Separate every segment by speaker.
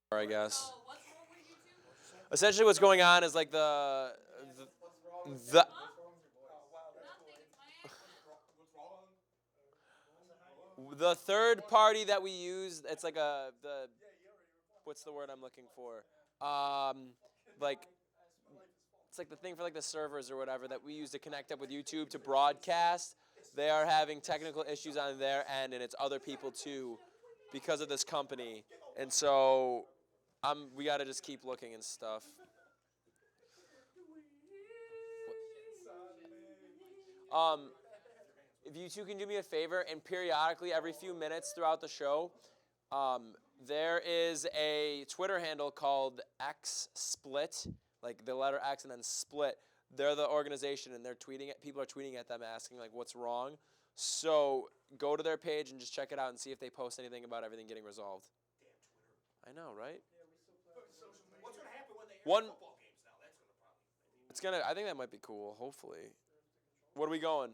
Speaker 1: I guess. Essentially, what's going on is like the the third party that we use. It's like the what's the word I'm looking for? Like it's like the thing for like the servers or whatever that we use to connect up with YouTube to broadcast. They are having technical issues on their end, and it's other people too, because of this company. And so, we gotta just keep looking and stuff. Um, if you two can do me a favor, and periodically, every few minutes throughout the show, there is a Twitter handle called X Split, like the letter X and then Split. They're the organization, and they're tweeting at people are tweeting at them asking like what's wrong. So go to their page and just check it out and see if they post anything about everything getting resolved. I know, right?
Speaker 2: What's going to happen when they air
Speaker 1: One.
Speaker 2: football games now? That's going to probably.
Speaker 1: It's gonna. I think that might be cool. Hopefully. What are we going?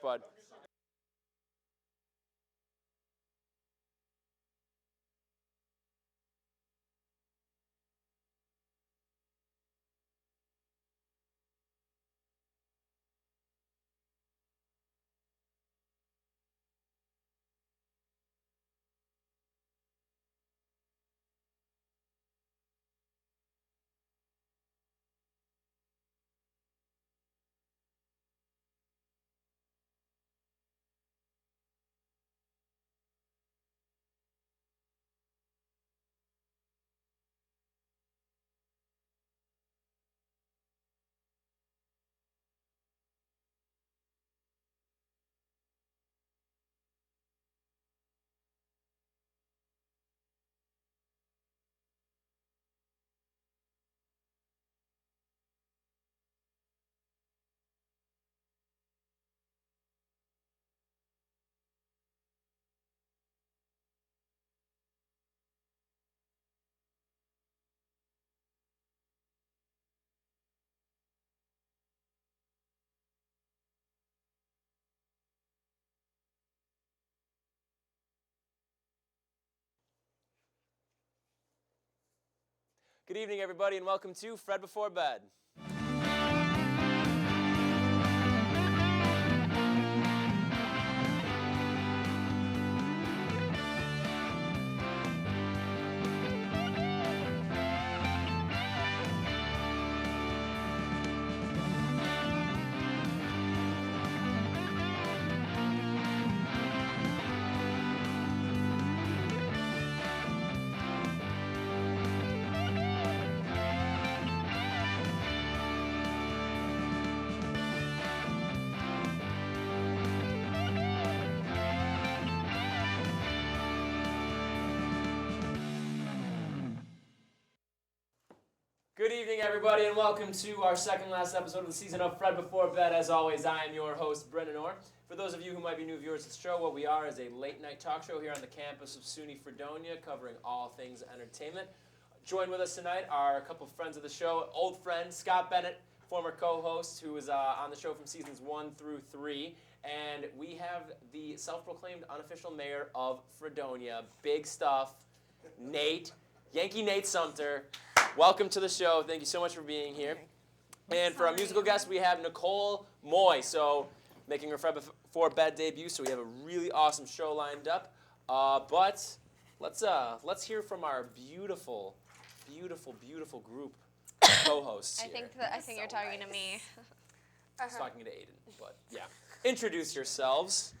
Speaker 1: Bud. Good evening, everybody, and welcome to Fred Before Bed. Good evening, everybody, and welcome to our second last episode of the season of Fred Before Bed. As always, I am your host, Brendan Orr. For those of you who might be new viewers of the show, what we are is a late-night talk show here on the campus of SUNY Fredonia, covering all things entertainment. Joined with us tonight are a couple of friends of the show, old friend Scott Bennett, former co-host, who was on the show from seasons 1 through 3, and we have the self-proclaimed unofficial mayor of Fredonia, big stuff, Nate, Yankee Nate Sumter. Welcome to the show. Thank you so much for being here. And for our musical guest, we have Nicole Moy. So, making her Fred Before Bed debut. So we have a really awesome show lined up. But let's hear from our beautiful group of co-hosts here.
Speaker 3: I think you're talking to me.
Speaker 1: I was talking to Aiden, but yeah. Introduce yourselves.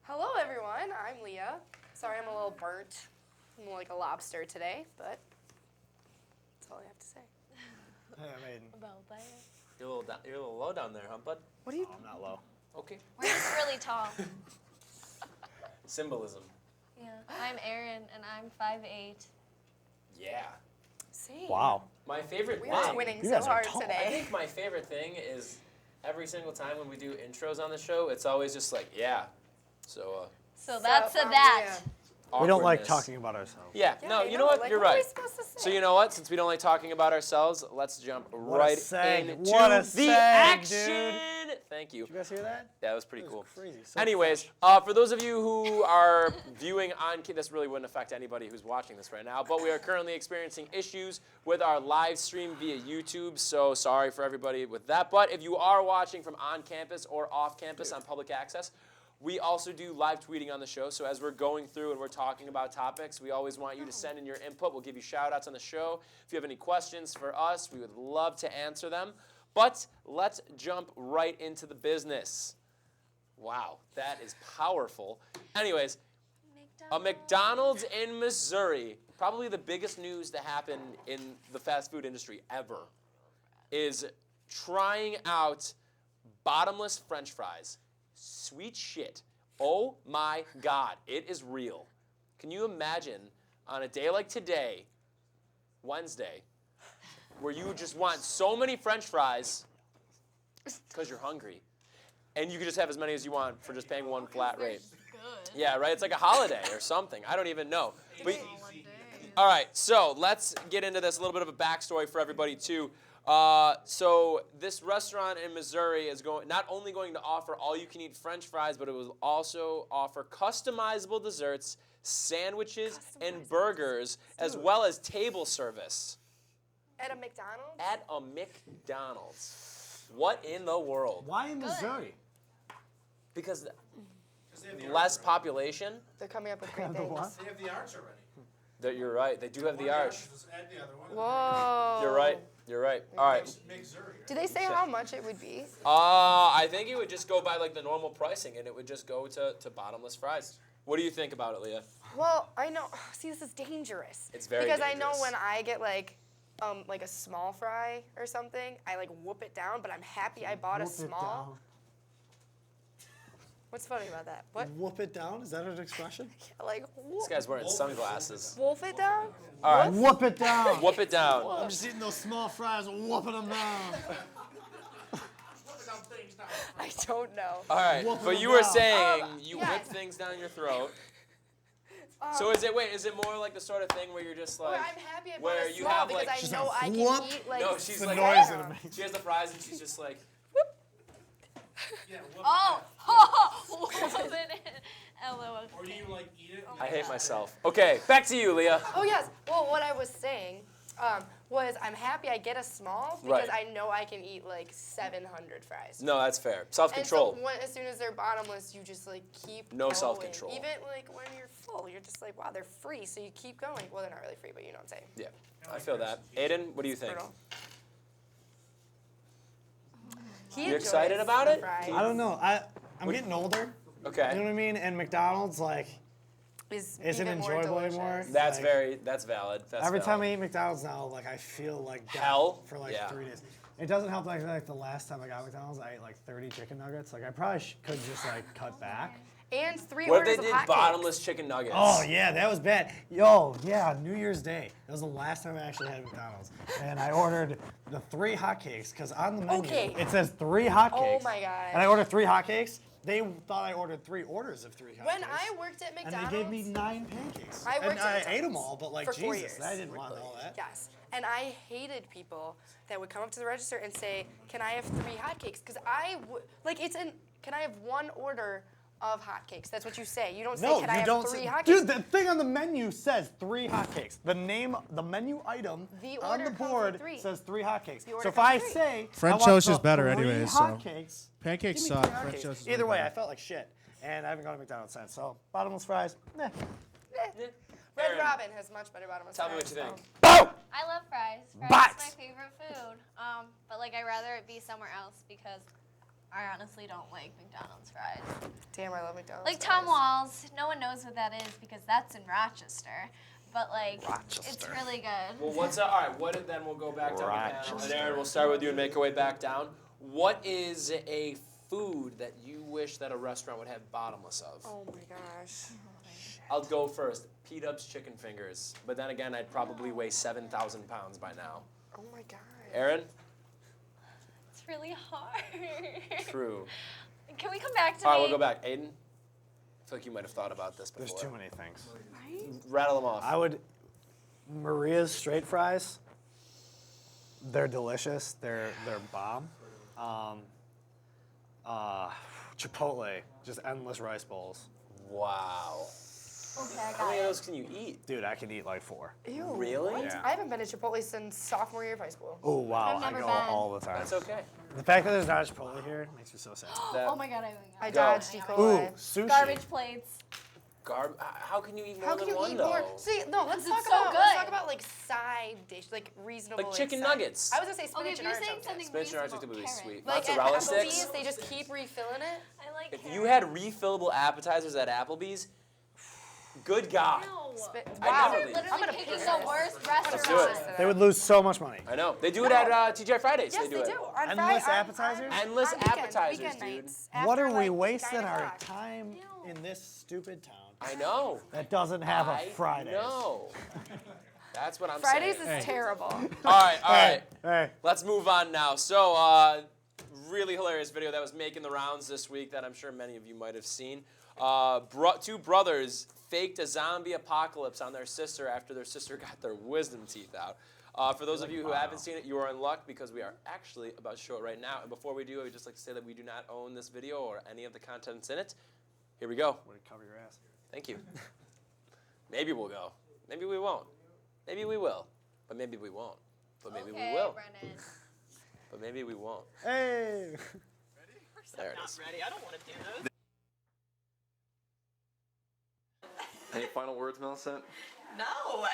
Speaker 3: Hello, everyone. I'm Leah. Sorry I'm a little burnt. I'm like a lobster today, but that's all I have to say.
Speaker 4: Hey, I'm Aiden.
Speaker 5: About that.
Speaker 1: You're a little low down there, huh, bud?
Speaker 3: What do you?
Speaker 4: I'm not low.
Speaker 1: Okay.
Speaker 5: We're just really tall.
Speaker 1: Symbolism.
Speaker 5: Yeah. I'm Erin, and I'm 5'8".
Speaker 1: Yeah.
Speaker 3: Same.
Speaker 4: Wow.
Speaker 1: My favorite
Speaker 3: We are
Speaker 1: thing.
Speaker 3: winning
Speaker 4: You
Speaker 3: so
Speaker 4: guys are
Speaker 3: hard
Speaker 4: tall.
Speaker 1: I
Speaker 3: today.
Speaker 1: think my favorite thing is every single time when we do intros on the show, it's always just like, yeah. So,
Speaker 5: So that's a
Speaker 3: yeah.
Speaker 5: that.
Speaker 4: We don't like
Speaker 1: awkwardness.
Speaker 4: talking about ourselves.
Speaker 1: Yeah,
Speaker 3: Yeah,
Speaker 1: no,
Speaker 3: I
Speaker 1: you know what?
Speaker 3: like,
Speaker 1: You're
Speaker 3: what are we
Speaker 1: right.
Speaker 3: supposed to say?
Speaker 1: So you know what? Since we don't like talking about ourselves, let's jump
Speaker 4: What a
Speaker 1: right
Speaker 4: seg.
Speaker 1: into
Speaker 4: What a
Speaker 1: the
Speaker 4: seg,
Speaker 1: action.
Speaker 4: dude.
Speaker 1: Thank you.
Speaker 4: Did you guys hear that?
Speaker 1: That was pretty
Speaker 4: That
Speaker 1: cool.
Speaker 4: was crazy. So
Speaker 1: Anyways, for those of you who are viewing on, this really wouldn't affect anybody who's watching this right now, but we are currently experiencing issues with our live stream via YouTube, so sorry for everybody with that. But if you are watching from on campus or off campus on public access, we also do live tweeting on the show, so as we're going through and we're talking about topics, we always want you to send in your input. We'll give you shout-outs on the show. If you have any questions for us, we would love to answer them. But let's jump right into the business. Wow, that is powerful. Anyways, a McDonald's in Missouri, probably the biggest news to happen in the fast food industry ever, is trying out bottomless French fries. Sweet shit. Oh my God, it is real. Can you imagine on a day like today, Wednesday, where you just want so many French fries because you're hungry, and you can just have as many as you want for just paying one flat rate.
Speaker 5: Good.
Speaker 1: Yeah, right? It's like a holiday or something. I don't even know. But, all right, so let's get into this. A little bit of a backstory for everybody, too. So this restaurant in Missouri is not only going to offer all-you-can-eat French fries, but it will also offer customizable desserts, sandwiches, and burgers, as well as table service.
Speaker 3: At a McDonald's?
Speaker 1: At a McDonald's. What in the world?
Speaker 4: Why in Missouri?
Speaker 1: Because
Speaker 2: they have the
Speaker 1: less
Speaker 2: arch
Speaker 1: population.
Speaker 3: They're coming up with great
Speaker 4: The
Speaker 3: things.
Speaker 4: what?
Speaker 2: already. They have the arch already.
Speaker 1: You're right. They do have the
Speaker 2: One of
Speaker 1: arch.
Speaker 2: arches was add the other one.
Speaker 3: Whoa.
Speaker 1: You're right. You're right. All right.
Speaker 2: Missouri.
Speaker 3: Do they say how much it would be?
Speaker 1: I think it would just go by like the normal pricing, and it would just go to bottomless fries. What do you think about it, Leah?
Speaker 3: Well, I know. See, this is dangerous.
Speaker 1: It's very
Speaker 3: because
Speaker 1: dangerous.
Speaker 3: I know when I get like a small fry or something, I like whoop it down. But I'm happy I bought a
Speaker 4: Whoop it
Speaker 3: small. What's funny about that? What?
Speaker 4: down. Whoop it down? Is that an expression?
Speaker 3: Like
Speaker 1: This
Speaker 3: whoop,
Speaker 1: guy's wearing sunglasses.
Speaker 3: wolf it down?
Speaker 1: All right.
Speaker 4: Whoop it down.
Speaker 1: Whoop it down.
Speaker 4: I'm just eating those small fries, whooping them down.
Speaker 3: I don't know.
Speaker 1: All right.
Speaker 4: Whoop
Speaker 1: But
Speaker 4: it
Speaker 1: you were
Speaker 4: down.
Speaker 1: saying you
Speaker 3: yes.
Speaker 1: whip things down your throat. So is it more like the sort of thing where you're just
Speaker 3: Well,
Speaker 1: like,
Speaker 3: I'm happy I bought
Speaker 1: where
Speaker 3: a
Speaker 1: you
Speaker 3: small
Speaker 1: have,
Speaker 3: because
Speaker 1: like-
Speaker 3: I
Speaker 4: She's
Speaker 3: know
Speaker 4: like,
Speaker 3: I can
Speaker 4: whoop.
Speaker 3: eat like.
Speaker 1: No, she's
Speaker 4: The
Speaker 1: like,
Speaker 4: noise
Speaker 3: yeah.
Speaker 4: it makes.
Speaker 1: she has the fries and she's just like,
Speaker 2: Yeah,
Speaker 5: Oh! Wasn't it? LOL.
Speaker 2: Or do you like eat it?
Speaker 1: I hate myself. Okay, back to you, Leah.
Speaker 3: Oh yes. Well, what I was saying was I'm happy I get a small because
Speaker 1: Right.
Speaker 3: I know I can eat like 700 fries.
Speaker 1: No, that's fair.
Speaker 3: And
Speaker 1: Self-control.
Speaker 3: so as soon as they're bottomless, you just like keep
Speaker 1: No
Speaker 3: going.
Speaker 1: self-control.
Speaker 3: Even like when you're full, you're just like, wow, they're free, so you keep going. Well, they're not really free, but you know what I'm saying.
Speaker 1: Yeah, I feel that. Aiden, what do you think?
Speaker 3: Brutal. He
Speaker 1: You
Speaker 3: enjoys
Speaker 1: excited about
Speaker 3: the
Speaker 1: it?
Speaker 3: fries.
Speaker 4: I don't know. I'm getting older.
Speaker 1: Okay.
Speaker 4: You know what I mean? And McDonald's, like,
Speaker 3: Is
Speaker 4: isn't
Speaker 3: even more
Speaker 4: enjoyable
Speaker 3: delicious.
Speaker 4: anymore.
Speaker 1: That's
Speaker 4: Like,
Speaker 1: that's valid. That's
Speaker 4: every time I
Speaker 1: valid.
Speaker 4: eat McDonald's now, like, I feel like death
Speaker 1: Hell?
Speaker 4: for like
Speaker 1: Yeah.
Speaker 4: 3 days. It doesn't help like the last time I got McDonald's, I ate like 30 chicken nuggets. Like, I probably could just like cut back.
Speaker 3: And 3
Speaker 1: What
Speaker 3: orders
Speaker 1: if they
Speaker 3: of
Speaker 1: did
Speaker 3: hotcakes.
Speaker 1: bottomless chicken nuggets?
Speaker 4: Oh yeah, that was bad. Yo, yeah, New Year's Day. That was the last time I actually had McDonald's, and I ordered the 3 hotcakes because on the menu
Speaker 3: Okay.
Speaker 4: it says 3 hotcakes.
Speaker 3: Oh my God.
Speaker 4: And I ordered 3 hotcakes. They thought I ordered 3 orders of 3 hotcakes.
Speaker 3: When I worked at
Speaker 4: and
Speaker 3: McDonald's,
Speaker 4: they gave me 9 pancakes.
Speaker 3: I worked
Speaker 4: and
Speaker 3: at
Speaker 4: I ate them
Speaker 3: McDonald's
Speaker 4: all, but like
Speaker 3: for 4
Speaker 4: Jesus,
Speaker 3: years.
Speaker 4: I didn't want all that.
Speaker 3: yes, and I hated people that would come up to the register and say, "Can I have 3 hotcakes?" Because I would like Can I have 1 order of hotcakes? That's what you say. You don't say,
Speaker 4: No,
Speaker 3: "Can I
Speaker 4: you
Speaker 3: have
Speaker 4: don't
Speaker 3: 3
Speaker 4: say,
Speaker 3: hotcakes?"
Speaker 4: dude. The thing on the menu says 3 hotcakes. The menu item
Speaker 3: The
Speaker 4: on
Speaker 3: order
Speaker 4: the
Speaker 3: comes with
Speaker 4: board
Speaker 3: 3.
Speaker 4: says 3 hotcakes.
Speaker 3: The order
Speaker 4: So if
Speaker 3: comes
Speaker 4: I
Speaker 3: with 3.
Speaker 4: say
Speaker 6: French
Speaker 4: I want
Speaker 6: toast is
Speaker 4: the
Speaker 6: better
Speaker 4: 3
Speaker 6: anyway, so-
Speaker 4: hotcakes,
Speaker 6: Pancakes
Speaker 4: give me
Speaker 6: suck.
Speaker 4: 3
Speaker 6: French
Speaker 4: hotcakes.
Speaker 6: toast is
Speaker 4: Either way,
Speaker 6: better.
Speaker 4: I felt like shit, and I haven't gone to McDonald's since. So bottomless fries, nah.
Speaker 3: Red
Speaker 1: Aaron,
Speaker 3: Robin has much better bottomless
Speaker 1: tell me
Speaker 3: fries.
Speaker 1: what you think.
Speaker 4: Boom!
Speaker 5: I love fries. Fries
Speaker 4: But-
Speaker 5: is my favorite food. But like I'd rather it be somewhere else because I honestly don't like McDonald's fries.
Speaker 3: Damn, I love McDonald's.
Speaker 5: Like Tom Walls, no one knows what that is because that's in Rochester. But like, it's
Speaker 4: Rochester.
Speaker 5: really good.
Speaker 1: Well, what's all right? Then we'll go back down the panel. And Aaron, we'll start with you and make our way back down. What is a food that you wish that a restaurant would have bottomless of?
Speaker 3: Oh my gosh.
Speaker 1: I'll go first. P-Dub's chicken fingers. But then again, I'd probably weigh 7,000 pounds by now.
Speaker 3: Oh my god.
Speaker 1: Aaron?
Speaker 5: It's really hard.
Speaker 1: True.
Speaker 5: Can we come back to
Speaker 1: All right,
Speaker 5: me?
Speaker 1: we'll go back. Aiden? I feel like you might have thought about this before.
Speaker 4: There's too many things.
Speaker 1: Rattle them off.
Speaker 4: I would. Maria's straight fries. They're delicious. They're bomb. Chipotle, just endless rice bowls.
Speaker 1: Wow.
Speaker 5: Okay, I
Speaker 1: How
Speaker 5: got
Speaker 1: many of
Speaker 5: it.
Speaker 1: those can you eat?
Speaker 4: Dude, I can eat like 4.
Speaker 3: Ew.
Speaker 1: Really?
Speaker 3: What?
Speaker 4: Yeah.
Speaker 3: I haven't been to Chipotle since sophomore year of high school.
Speaker 4: Oh wow,
Speaker 5: I've
Speaker 4: I
Speaker 5: never
Speaker 4: go
Speaker 5: been.
Speaker 4: all the time.
Speaker 1: That's okay.
Speaker 4: The fact that there's not a Chipotle here makes me so sad.
Speaker 1: That-
Speaker 5: Oh my god,
Speaker 3: I
Speaker 1: Go.
Speaker 3: dodged E.
Speaker 4: Ooh,
Speaker 3: coli.
Speaker 4: sushi.
Speaker 5: Garbage plates.
Speaker 1: How can you eat more
Speaker 3: How
Speaker 1: than
Speaker 3: can you
Speaker 1: one
Speaker 3: eat
Speaker 1: though?
Speaker 3: more? See, no, let's
Speaker 5: It's
Speaker 3: talk
Speaker 5: so
Speaker 3: about let's
Speaker 5: good.
Speaker 3: talk about like side dish, like reasonable.
Speaker 1: Like chicken
Speaker 3: side-
Speaker 1: nuggets.
Speaker 3: I was gonna say
Speaker 5: Okay,
Speaker 3: spinach
Speaker 5: if
Speaker 3: and
Speaker 5: you're
Speaker 3: artichoke
Speaker 5: saying
Speaker 3: dips.
Speaker 5: something
Speaker 1: Spinach and artichoke
Speaker 5: reasonable,
Speaker 1: would be
Speaker 5: carrot.
Speaker 1: sweet.
Speaker 3: Like at
Speaker 1: Mozzarella
Speaker 3: Applebee's,
Speaker 1: sticks.
Speaker 3: they just keep refilling it.
Speaker 5: I like
Speaker 1: If
Speaker 5: carrot.
Speaker 1: you had refillable appetizers at Applebee's, good God.
Speaker 5: No.
Speaker 1: I
Speaker 3: Wow.
Speaker 1: never
Speaker 5: You're
Speaker 1: leave.
Speaker 3: I'm
Speaker 5: literally
Speaker 3: gonna
Speaker 5: picking
Speaker 3: pay
Speaker 5: the
Speaker 3: for this.
Speaker 5: worst
Speaker 1: do it.
Speaker 5: restaurant.
Speaker 4: They would lose so much money.
Speaker 1: I know. They do it at TGI Fridays.
Speaker 3: Yes,
Speaker 1: they do
Speaker 3: they
Speaker 1: it.
Speaker 3: do. On
Speaker 4: Endless
Speaker 3: Friday,
Speaker 4: appetizers?
Speaker 1: Endless
Speaker 3: on weekend-
Speaker 1: appetizers,
Speaker 3: weekend
Speaker 1: dude.
Speaker 3: nights,
Speaker 4: What
Speaker 3: after,
Speaker 4: are we
Speaker 3: like,
Speaker 4: wasting
Speaker 3: 9
Speaker 4: our
Speaker 3: o'clock.
Speaker 4: time in this stupid town
Speaker 1: I know.
Speaker 4: that doesn't have a
Speaker 1: I
Speaker 4: Fridays?
Speaker 1: know. That's what I'm
Speaker 3: Fridays
Speaker 1: saying.
Speaker 3: is terrible.
Speaker 1: All right, all right.
Speaker 4: Hey,
Speaker 1: Let's move on now. So, really hilarious video that was making the rounds this week that I'm sure many of you might have seen. Two brothers faked a zombie apocalypse on their sister after their sister got their wisdom teeth out. For those of you who haven't seen it, you are in luck because we are actually about to show it right now. And before we do, I would just like to say that we do not own this video or any of the contents in it. Here we go.
Speaker 4: way to cover your ass.
Speaker 1: Thank you. Maybe we'll go. Maybe we won't. Maybe we will. But maybe we won't. But maybe
Speaker 5: Okay,
Speaker 1: we will.
Speaker 5: Brennan.
Speaker 1: But maybe we won't.
Speaker 4: Hey.
Speaker 1: There it is.
Speaker 6: Ready? I don't want to do this.
Speaker 7: Any final words, Millicent?
Speaker 6: No.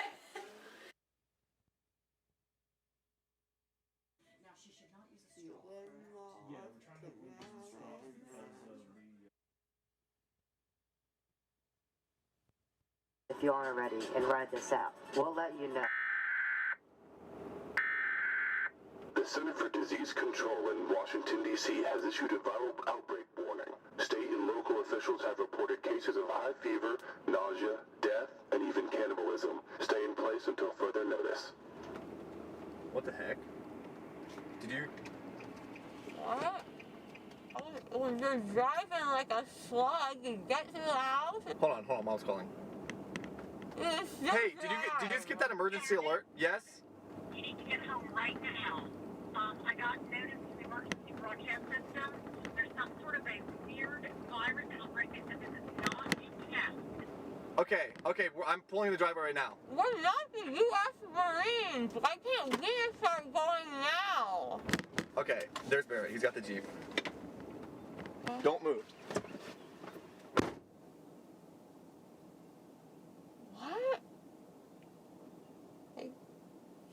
Speaker 8: If you aren't ready and ride this out, we'll let you know.
Speaker 9: The Center for Disease Control in Washington, D.C. has issued a viral outbreak warning. State and local officials have reported cases of high fever, nausea, death, and even cannibalism. Stay in place until further notice.
Speaker 7: What the heck? Did you?
Speaker 6: What? When you're driving like a slug, you get to the house.
Speaker 7: Hold on, Mom's calling.
Speaker 6: It's just
Speaker 7: Hey, did you just get that emergency alert? Yes?
Speaker 10: You need to get home right now. I got notice in the emergency broadcast system. There's some sort of a weird virus outbreak that is not being tested.
Speaker 7: Okay, I'm pulling the driveway right now.
Speaker 6: We're not the U.S. Marines. Why can't we start going now?
Speaker 7: Okay, there's Barrett. He's got the Jeep. Don't move.
Speaker 6: What? Like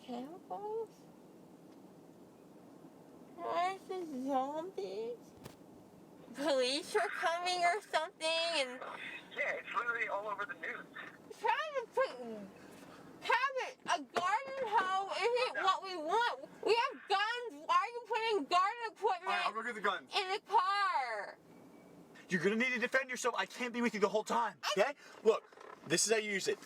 Speaker 6: cannibals? What is this, zombies? Police are coming or something and
Speaker 9: Yeah, it's literally all over the news.
Speaker 6: trying to put Cabot, a garden hoe isn't what we want. We have guns. Why are you putting garden equipment
Speaker 7: Alright, I'll go get the guns.
Speaker 6: in the car?
Speaker 11: You're gonna need to defend yourself. I can't be with you the whole time, okay? Look, this is how you use it.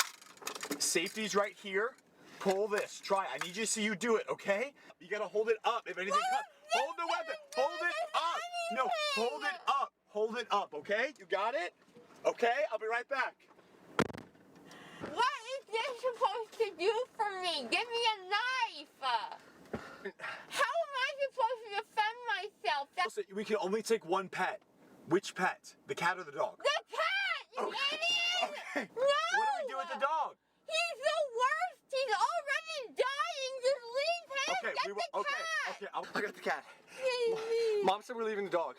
Speaker 11: Safety's right here. Pull this. Try. I need you to see you do it, okay? You gotta hold it up if anything comes. Hold the weapon. Hold it up. No, hold it up. Hold it up, okay? You got it? Okay, I'll be right back.
Speaker 6: What is this supposed to do for me? Give me a knife. How am I supposed to defend myself? That's
Speaker 11: Also, we can only take one pet. Which pet? The cat or the dog?
Speaker 6: the cat, you idiot!
Speaker 11: Okay.
Speaker 6: No!
Speaker 11: What do we do with the dog?
Speaker 6: He's the worst. He's already dying. Just leave him.
Speaker 11: Okay,
Speaker 6: Get
Speaker 11: we will.
Speaker 6: the
Speaker 11: Okay,
Speaker 6: cat.
Speaker 11: okay.
Speaker 7: I got the cat.
Speaker 6: Please.
Speaker 7: Mom said we're leaving the dog.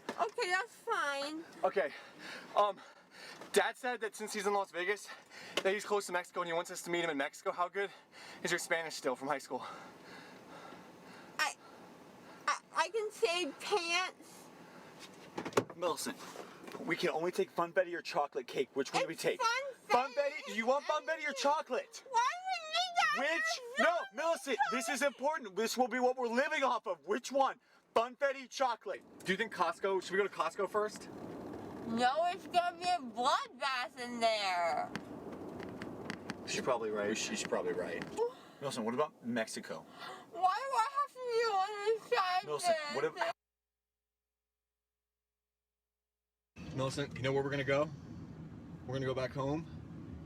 Speaker 6: Okay, that's fine.
Speaker 7: Okay. Dad said that since he's in Las Vegas,
Speaker 11: that he's close to Mexico and he wants us to meet him in Mexico. How good is your Spanish still from high school?
Speaker 6: I can say pants.
Speaker 11: Millicent, we can only take Funfetti or chocolate cake. Which one do we take?
Speaker 6: Funfetti.
Speaker 11: Funfetti? Do you want Funfetti or chocolate?
Speaker 6: Why would you need that?
Speaker 11: Which? No, Millicent, this is important. This will be what we're living off of. Which one? Funfetti, chocolate. Do you think Costco, should we go to Costco first?
Speaker 6: No, it's gonna be a bloodbath in there.
Speaker 11: She's probably right. She's probably right. Millicent, what about Mexico?
Speaker 6: Why do I have to be on this side?
Speaker 11: Millicent, what about... Millicent, you know where we're gonna go? We're gonna go back home,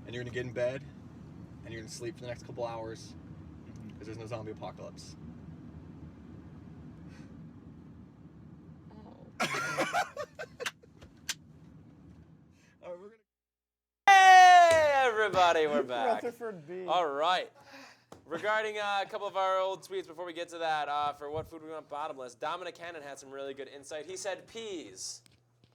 Speaker 11: and you're gonna get in bed, and you're gonna sleep for the next couple hours, because there's no zombie apocalypse.
Speaker 1: Hey, everybody, we're back.
Speaker 4: Rutherford B.
Speaker 1: All right. Regarding a couple of our old tweets before we get to that, for what food we want bottomless, Dominic Cannon had some really good insight. He said peas.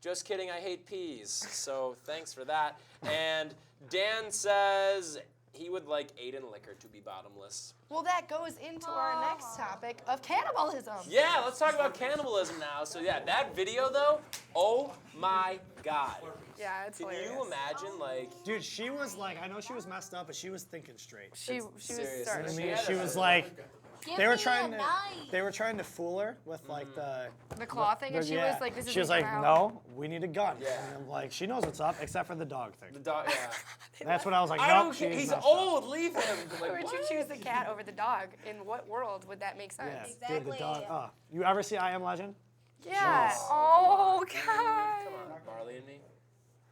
Speaker 1: Just kidding, I hate peas. So thanks for that. And Dan says he would like Aiden liquor to be bottomless.
Speaker 3: Well, that goes into our next topic of cannibalism.
Speaker 1: Yeah, let's talk about cannibalism now. So yeah, that video though, oh my God.
Speaker 3: Yeah, it's hilarious.
Speaker 1: Can you imagine, like...
Speaker 4: Dude, she was like, I know she was messed up, but she was thinking straight.
Speaker 3: She was
Speaker 1: Seriously.
Speaker 3: starting.
Speaker 4: I
Speaker 3: to
Speaker 4: mean,
Speaker 3: shoot.
Speaker 4: she was like,
Speaker 5: Give
Speaker 4: they were
Speaker 5: me
Speaker 4: trying
Speaker 5: a
Speaker 4: to,
Speaker 5: knife.
Speaker 4: they were trying to fool her with like the
Speaker 3: claw thing, and she was like, "This is."
Speaker 4: She was like, "No, we need a gun."
Speaker 1: Yeah.
Speaker 4: And I'm like, she knows what's up, except for the dog thing.
Speaker 1: The dog, yeah.
Speaker 4: That's what I was like.
Speaker 1: I
Speaker 4: Nope,
Speaker 1: don't care.
Speaker 4: she's
Speaker 1: He's
Speaker 4: messed
Speaker 1: old. Leave him. I'm
Speaker 3: Why
Speaker 1: like,
Speaker 3: would you
Speaker 1: what?
Speaker 3: choose the cat over the dog? In what world would that make sense?
Speaker 4: Yeah, dude, the dog. Oh, you ever see I Am Legend?
Speaker 3: Yeah. Oh God.
Speaker 1: Come on, Marley and me.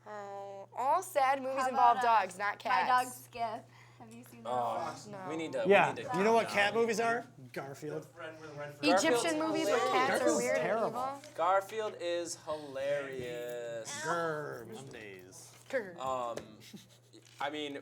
Speaker 3: Oh, all sad movies
Speaker 5: How
Speaker 3: involve
Speaker 5: about,
Speaker 3: dogs, not cats.
Speaker 5: My dog Skip. Have you seen that?
Speaker 1: Oh,
Speaker 3: No.
Speaker 1: we need to.
Speaker 4: Yeah.
Speaker 1: We need to
Speaker 4: You know what cat movies are? Garfield.
Speaker 3: Egyptian movies where cats are
Speaker 4: Garfield's
Speaker 3: weird
Speaker 4: terrible.
Speaker 3: and evil.
Speaker 1: Garfield is hilarious.
Speaker 4: Grr, Mondays.
Speaker 1: I mean,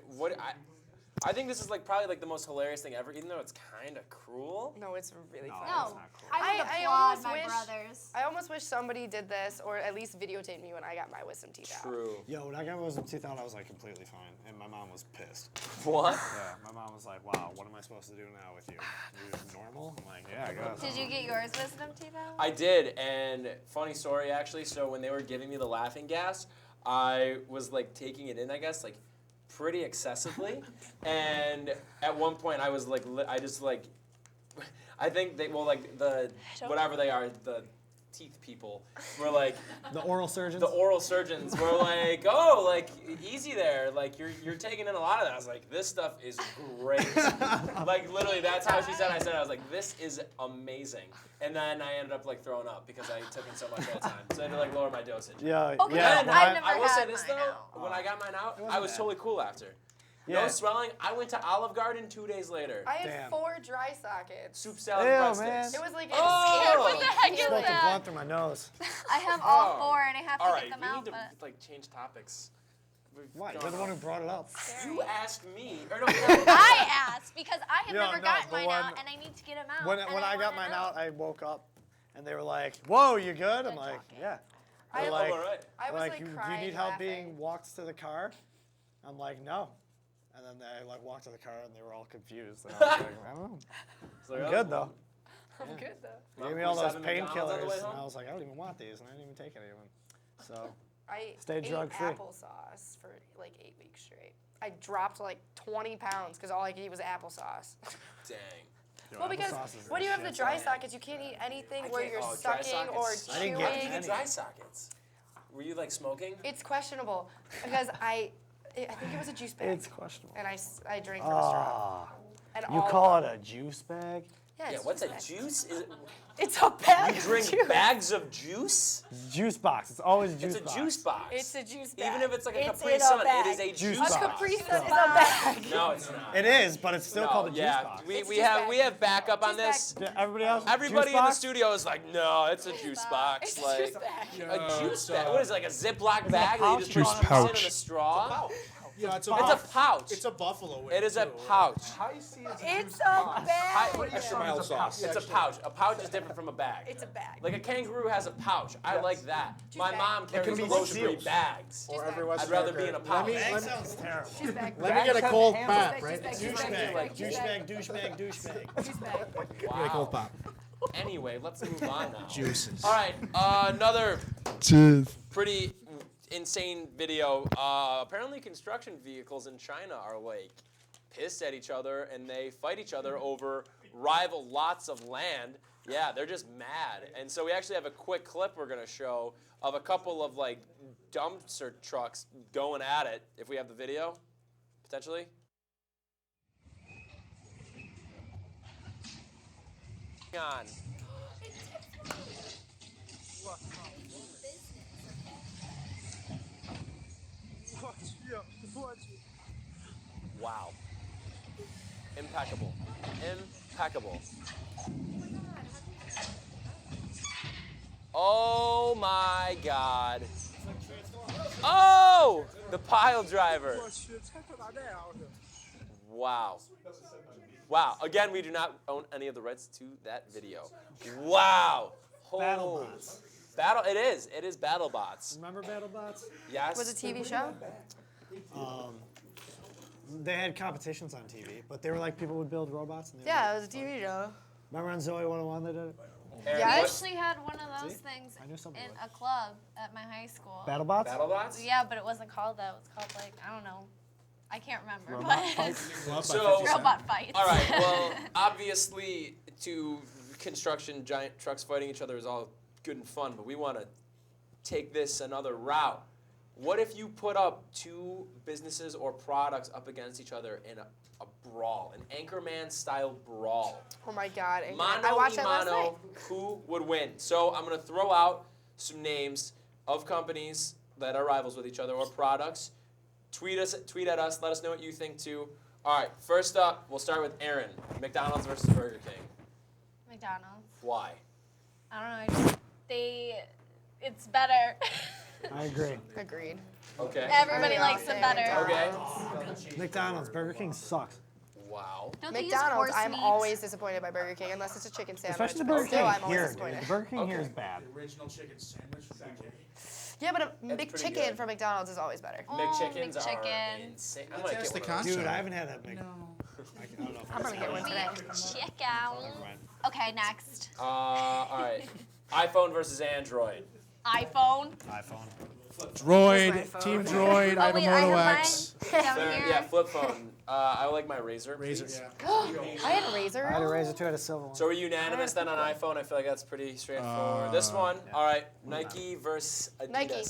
Speaker 1: I think this is like probably like the most hilarious thing ever, even though it's kind of cruel.
Speaker 3: No, it's really funny.
Speaker 5: No, I
Speaker 3: I
Speaker 5: would applaud
Speaker 3: almost
Speaker 5: my
Speaker 3: wish-
Speaker 5: brothers.
Speaker 3: I almost wish somebody did this, or at least videotaped me when I got my wisdom teeth out.
Speaker 1: True.
Speaker 4: Yo, when I got my wisdom teeth out, I was like completely fine, and my mom was pissed.
Speaker 1: What?
Speaker 4: Yeah, my mom was like, "Wow, what am I supposed to do now with you? You normal?" I'm like, "Yeah, I guess."
Speaker 5: Did you get yours wisdom teeth out?
Speaker 1: I did, and funny story actually. So when they were giving me the laughing gas, I was like taking it in, I guess, like pretty excessively, and at one point I was like, I just like, I think they, well, like the whatever they are, the teeth people were like,
Speaker 4: The oral surgeons.
Speaker 1: the oral surgeons were like, oh, like easy there, like you're taking in a lot of that. I was like, this stuff is great. Like literally, that's how she said. I said, I was like, this is amazing. And then I ended up like throwing up because I took in so much at a time. So I had to like lower my dosage.
Speaker 4: Yeah,
Speaker 5: Okay,
Speaker 4: yeah.
Speaker 1: And
Speaker 4: when
Speaker 5: I've never
Speaker 1: I will say
Speaker 5: had
Speaker 1: this
Speaker 5: mine
Speaker 1: though,
Speaker 5: out.
Speaker 1: when I got mine out,
Speaker 4: wasn't
Speaker 1: I was
Speaker 4: bad.
Speaker 1: totally cool after.
Speaker 4: Yeah.
Speaker 1: No swelling. I went to Olive Garden 2 days later.
Speaker 3: I had
Speaker 4: Damn.
Speaker 3: 4 dry sockets.
Speaker 1: Soup salad
Speaker 4: Ew,
Speaker 1: breadsticks.
Speaker 4: man.
Speaker 3: It was like
Speaker 1: Oh!
Speaker 5: What the heck is
Speaker 4: Smoked a
Speaker 5: that?
Speaker 4: blunt through my nose.
Speaker 5: I have all
Speaker 1: Oh.
Speaker 5: 4 and I have to
Speaker 1: All
Speaker 5: get
Speaker 1: right,
Speaker 5: them
Speaker 1: we
Speaker 5: out,
Speaker 1: need to
Speaker 5: but
Speaker 1: like change topics. We've
Speaker 4: Why?
Speaker 1: gone
Speaker 4: You're the one who
Speaker 1: off.
Speaker 4: brought it up.
Speaker 1: You asked me. Or no,
Speaker 5: I asked because I have
Speaker 4: Yeah,
Speaker 5: never
Speaker 4: no,
Speaker 5: gotten
Speaker 4: the
Speaker 5: mine
Speaker 4: one-
Speaker 5: out and I need to get them out.
Speaker 4: When
Speaker 5: and
Speaker 4: I got
Speaker 5: wanna
Speaker 4: mine
Speaker 5: know.
Speaker 4: out, I woke up, and they were like, "Whoa, you good?" I'm like, "Yeah."
Speaker 3: I
Speaker 4: They're
Speaker 3: was
Speaker 4: like,
Speaker 1: all right.
Speaker 3: I was like
Speaker 4: "Do you
Speaker 3: crying,
Speaker 4: need help
Speaker 3: laughing.
Speaker 4: being walked to the car?" I'm like, "No." And then they like walked to the car, and they were all confused. And I was like, "I don't know.
Speaker 1: So,
Speaker 4: I'm good though."
Speaker 3: I'm good though.
Speaker 4: They gave me all
Speaker 1: Was
Speaker 4: those
Speaker 1: having McDonald's on the way
Speaker 4: painkillers, and
Speaker 1: home?
Speaker 4: I was like, "I don't even want these," and I didn't even take any of them. So
Speaker 3: I
Speaker 4: Stay
Speaker 3: ate
Speaker 4: drug-free.
Speaker 3: applesauce for like 8 weeks straight. I dropped like 20 pounds because all I could eat was applesauce.
Speaker 1: Dang.
Speaker 3: Well, because
Speaker 4: applesauce is
Speaker 3: when
Speaker 4: the
Speaker 3: you have the
Speaker 4: shit.
Speaker 3: dry sockets, you can't eat anything where you're
Speaker 1: dry
Speaker 3: sucking or
Speaker 1: sockets.
Speaker 4: I didn't
Speaker 3: chewing.
Speaker 4: get
Speaker 1: How did you get
Speaker 4: any.
Speaker 1: dry sockets? Were you like smoking?
Speaker 3: It's questionable because I think it was a juice bag.
Speaker 4: it's questionable.
Speaker 3: And I drank from a straw.
Speaker 4: Ah,
Speaker 3: And
Speaker 4: you
Speaker 3: all
Speaker 4: call
Speaker 3: of
Speaker 4: it a juice bag?
Speaker 3: Yeah,
Speaker 1: Yeah,
Speaker 3: it's
Speaker 1: what's a
Speaker 3: juice bag.
Speaker 1: juice? Is it,
Speaker 3: It's a bag
Speaker 1: you
Speaker 3: of
Speaker 1: drink
Speaker 3: juice.
Speaker 1: bags of juice?
Speaker 4: Juice box. It's always juice
Speaker 1: It's a
Speaker 4: box.
Speaker 1: juice box.
Speaker 3: It's a juice bag.
Speaker 1: Even if it's like a
Speaker 3: It's
Speaker 1: Capri
Speaker 3: in a
Speaker 1: Sun, it
Speaker 3: bag.
Speaker 1: is a
Speaker 4: Juice
Speaker 1: juice
Speaker 4: box.
Speaker 3: A
Speaker 1: box.
Speaker 3: Capri Sun is a bag.
Speaker 1: No, it's not.
Speaker 4: It is, but it's still
Speaker 1: No,
Speaker 4: called a juice
Speaker 1: yeah,
Speaker 4: box.
Speaker 3: It's
Speaker 1: we
Speaker 3: juice
Speaker 1: have
Speaker 3: bag.
Speaker 1: we have backup on
Speaker 3: Juice
Speaker 1: this.
Speaker 3: bag.
Speaker 4: Yeah, everybody else?
Speaker 1: Everybody
Speaker 4: juice
Speaker 1: in the
Speaker 4: box?
Speaker 1: studio is like, no, it's a juice box.
Speaker 3: It's a
Speaker 1: Like
Speaker 3: juice bag.
Speaker 1: a juice bag. What is it, like a Ziploc bag that you just
Speaker 4: pouch.
Speaker 1: put juice in a straw?
Speaker 2: Yeah, it's a
Speaker 1: pouch.
Speaker 2: It's a buffalo wing.
Speaker 1: It is a
Speaker 2: too.
Speaker 1: pouch.
Speaker 3: It's a bag.
Speaker 12: Extra mild sauce.
Speaker 1: It's a pouch. A pouch is different from a bag.
Speaker 3: It's a bag.
Speaker 1: Like a kangaroo has a pouch. I like that. My
Speaker 3: bag.
Speaker 1: mom carries
Speaker 12: be
Speaker 1: grocery
Speaker 12: seals.
Speaker 1: bags.
Speaker 2: Or every
Speaker 1: I'd
Speaker 2: West
Speaker 1: rather be in a pouch.
Speaker 4: That sounds terrible.
Speaker 3: She's back.
Speaker 2: Let me get a cold pop,
Speaker 3: Douchebag,
Speaker 2: right?
Speaker 3: douchebag,
Speaker 4: Douchebag, douchebag, douchebag.
Speaker 3: douchebag.
Speaker 2: Get a cold pop.
Speaker 1: Anyway, let's move on now.
Speaker 2: Juices.
Speaker 1: All right, another pretty insane video. Apparently, construction vehicles in China are like pissed at each other and they fight each other over rival lots of land. Yeah, they're just mad. And so we actually have a quick clip we're gonna show of a couple of like dumpster trucks going at it. If we have the video, potentially. On. Wow. Impeccable. Impeccable. Oh my God. Oh! The pile driver. Wow. Wow. Again, we do not own any of the rights to that video. Wow.
Speaker 4: BattleBots.
Speaker 1: It is. It is BattleBots.
Speaker 4: Remember BattleBots?
Speaker 1: Yes.
Speaker 3: Was it a TV show?
Speaker 4: They had competitions on TV, but they were like people would build robots. And
Speaker 3: Yeah, it was a TV show.
Speaker 4: Remember on Zoe 101 they did it?
Speaker 1: Aaron,
Speaker 5: We
Speaker 3: Yes.
Speaker 5: actually had one of those
Speaker 4: See?
Speaker 5: things
Speaker 4: I knew something
Speaker 5: in
Speaker 4: like
Speaker 5: a club at my high school.
Speaker 4: BattleBots?
Speaker 1: BattleBots?
Speaker 5: Yeah, but it wasn't called that. It was called like, I don't know. I can't remember.
Speaker 4: Robot
Speaker 5: but
Speaker 4: fights?
Speaker 1: So,
Speaker 5: robot fights.
Speaker 1: all right. Well, obviously, to construction giant trucks fighting each other is all good and fun, but we want to take this another route. What if you put up two businesses or products up against each other in a brawl, an Anchorman-style brawl?
Speaker 3: Oh my God.
Speaker 1: Mano
Speaker 3: I watched
Speaker 1: y
Speaker 3: that last night.
Speaker 1: mano, who would win? So I'm going to throw out some names of companies that are rivals with each other or products. Tweet at us. Let us know what you think too. All right. First up, we'll start with Aaron. McDonald's versus Burger King.
Speaker 5: McDonald's.
Speaker 1: Why?
Speaker 5: I don't know. It's better.
Speaker 4: I agree.
Speaker 3: Agreed.
Speaker 1: Okay.
Speaker 5: Everybody
Speaker 3: Everybody
Speaker 5: likes
Speaker 3: else
Speaker 5: it
Speaker 3: say
Speaker 5: better.
Speaker 1: Okay.
Speaker 4: McDonald's. Burger King sucks.
Speaker 1: Wow.
Speaker 5: Don't they use
Speaker 3: McDonald's,
Speaker 5: horse
Speaker 3: I'm
Speaker 5: meat?
Speaker 3: always disappointed by Burger King unless it's a chicken sandwich.
Speaker 4: Especially the
Speaker 3: but
Speaker 4: Burger
Speaker 3: still,
Speaker 4: King
Speaker 3: I'm always
Speaker 4: here.
Speaker 3: disappointed.
Speaker 4: The Burger King here
Speaker 1: Okay.
Speaker 4: is bad.
Speaker 2: The original chicken sandwich from BK.
Speaker 3: Yeah, but a
Speaker 1: That's pretty
Speaker 3: McChicken
Speaker 1: good.
Speaker 3: from McDonald's is always better.
Speaker 1: McChickens are
Speaker 5: McChicken.
Speaker 1: insane. I
Speaker 2: Let's
Speaker 1: might
Speaker 2: ask
Speaker 1: get
Speaker 2: the
Speaker 1: one of those.
Speaker 4: Dude, I haven't had that big.
Speaker 3: I'm gonna get one today.
Speaker 5: Chicken. Okay, next.
Speaker 1: All right. iPhone versus Android.
Speaker 5: iPhone.
Speaker 4: iPhone.
Speaker 2: Droid,
Speaker 3: phone.
Speaker 2: Team Droid,
Speaker 5: Oh, wait, I
Speaker 2: Moto
Speaker 5: have
Speaker 2: X.
Speaker 5: mine down
Speaker 1: Fair,
Speaker 5: here.
Speaker 1: yeah, flip phone. I like my Razor.
Speaker 2: Razor,
Speaker 1: please.
Speaker 2: yeah.
Speaker 3: I had a razor.
Speaker 4: I had a Razor too. I had a silver one.
Speaker 1: So we're unanimous then on iPhone. I feel like that's pretty straightforward. This one, all right. Nike versus Adidas.
Speaker 3: Nike.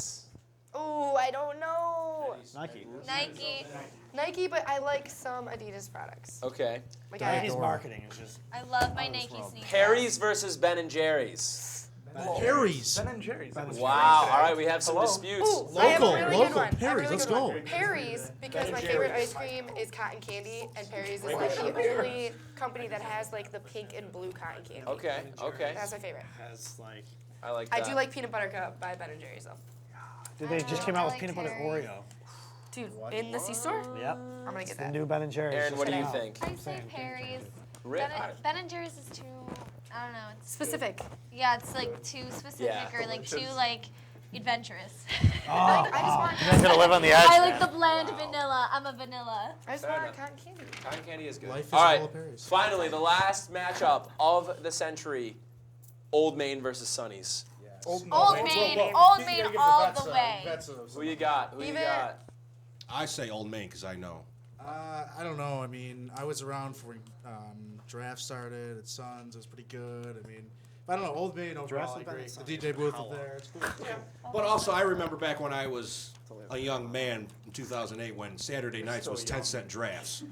Speaker 3: Ooh, I don't know.
Speaker 4: Nike.
Speaker 3: Nike, but I like some Adidas products.
Speaker 1: Okay.
Speaker 3: Like
Speaker 4: Nike's marketing is just.
Speaker 5: I love my
Speaker 4: Out of this
Speaker 5: Nike
Speaker 4: world.
Speaker 5: sneakers.
Speaker 1: Harry's versus Ben and Jerry's.
Speaker 2: Harry's.
Speaker 12: Ben and Jerry's.
Speaker 1: Wow. All right, we have some disputes.
Speaker 3: Ooh, I have a
Speaker 2: Local,
Speaker 3: really good
Speaker 2: local.
Speaker 3: one. I have a
Speaker 2: Harry's,
Speaker 3: really
Speaker 2: let's
Speaker 3: good one.
Speaker 2: go.
Speaker 3: Harry's, because my favorite ice cream is cotton candy, and Harry's is like the only company that has like the pink and blue cotton candy.
Speaker 1: Okay. Okay.
Speaker 3: That's my favorite.
Speaker 4: Has like.
Speaker 1: I like
Speaker 3: I
Speaker 1: that.
Speaker 3: do like peanut butter cup by Ben and Jerry's though.
Speaker 4: Dude, they just came
Speaker 5: I
Speaker 4: out with
Speaker 5: like
Speaker 4: peanut butter
Speaker 5: Harry's.
Speaker 4: Oreo.
Speaker 3: Dude, in the C-store?
Speaker 4: Yep.
Speaker 3: I'm gonna
Speaker 4: It's
Speaker 3: get
Speaker 4: the
Speaker 3: that.
Speaker 4: new Ben and Jerry's.
Speaker 1: Aaron, what do you
Speaker 4: Just
Speaker 1: think?
Speaker 5: I say Perry's.
Speaker 1: Rip.
Speaker 5: Ben and Jerry's is too, I don't know. It's
Speaker 3: Specific.
Speaker 5: Yeah, it's like too specific
Speaker 1: Yeah.
Speaker 5: or like too like adventurous.
Speaker 3: I just want.
Speaker 4: You guys gotta live on the edge.
Speaker 5: I like the bland vanilla. I'm a vanilla.
Speaker 3: I just
Speaker 1: Fair
Speaker 3: want
Speaker 1: enough.
Speaker 3: cotton candy.
Speaker 1: Cotton candy is good.
Speaker 2: Life is
Speaker 1: all right.
Speaker 2: all of Perry's.
Speaker 1: Finally, the last matchup of the century: Old Main versus Sonny's.
Speaker 5: Old Main, Old Main all the way.
Speaker 1: Who you got? Who you
Speaker 3: Even-
Speaker 1: got?
Speaker 12: I say Old Main because I know.
Speaker 2: I don't know. I mean, I was around for when draft started at Suns. It was pretty good. I mean, I don't know. Old Main overall,
Speaker 4: Draft's
Speaker 2: I
Speaker 4: been
Speaker 2: agree.
Speaker 4: at
Speaker 2: The
Speaker 4: Suns
Speaker 2: DJ
Speaker 4: for
Speaker 2: booth
Speaker 4: how
Speaker 2: up
Speaker 4: long?
Speaker 2: there. It's cool.
Speaker 12: But also, I remember back when I was a young man in 2008 when Saturday nights was 10-cent drafts.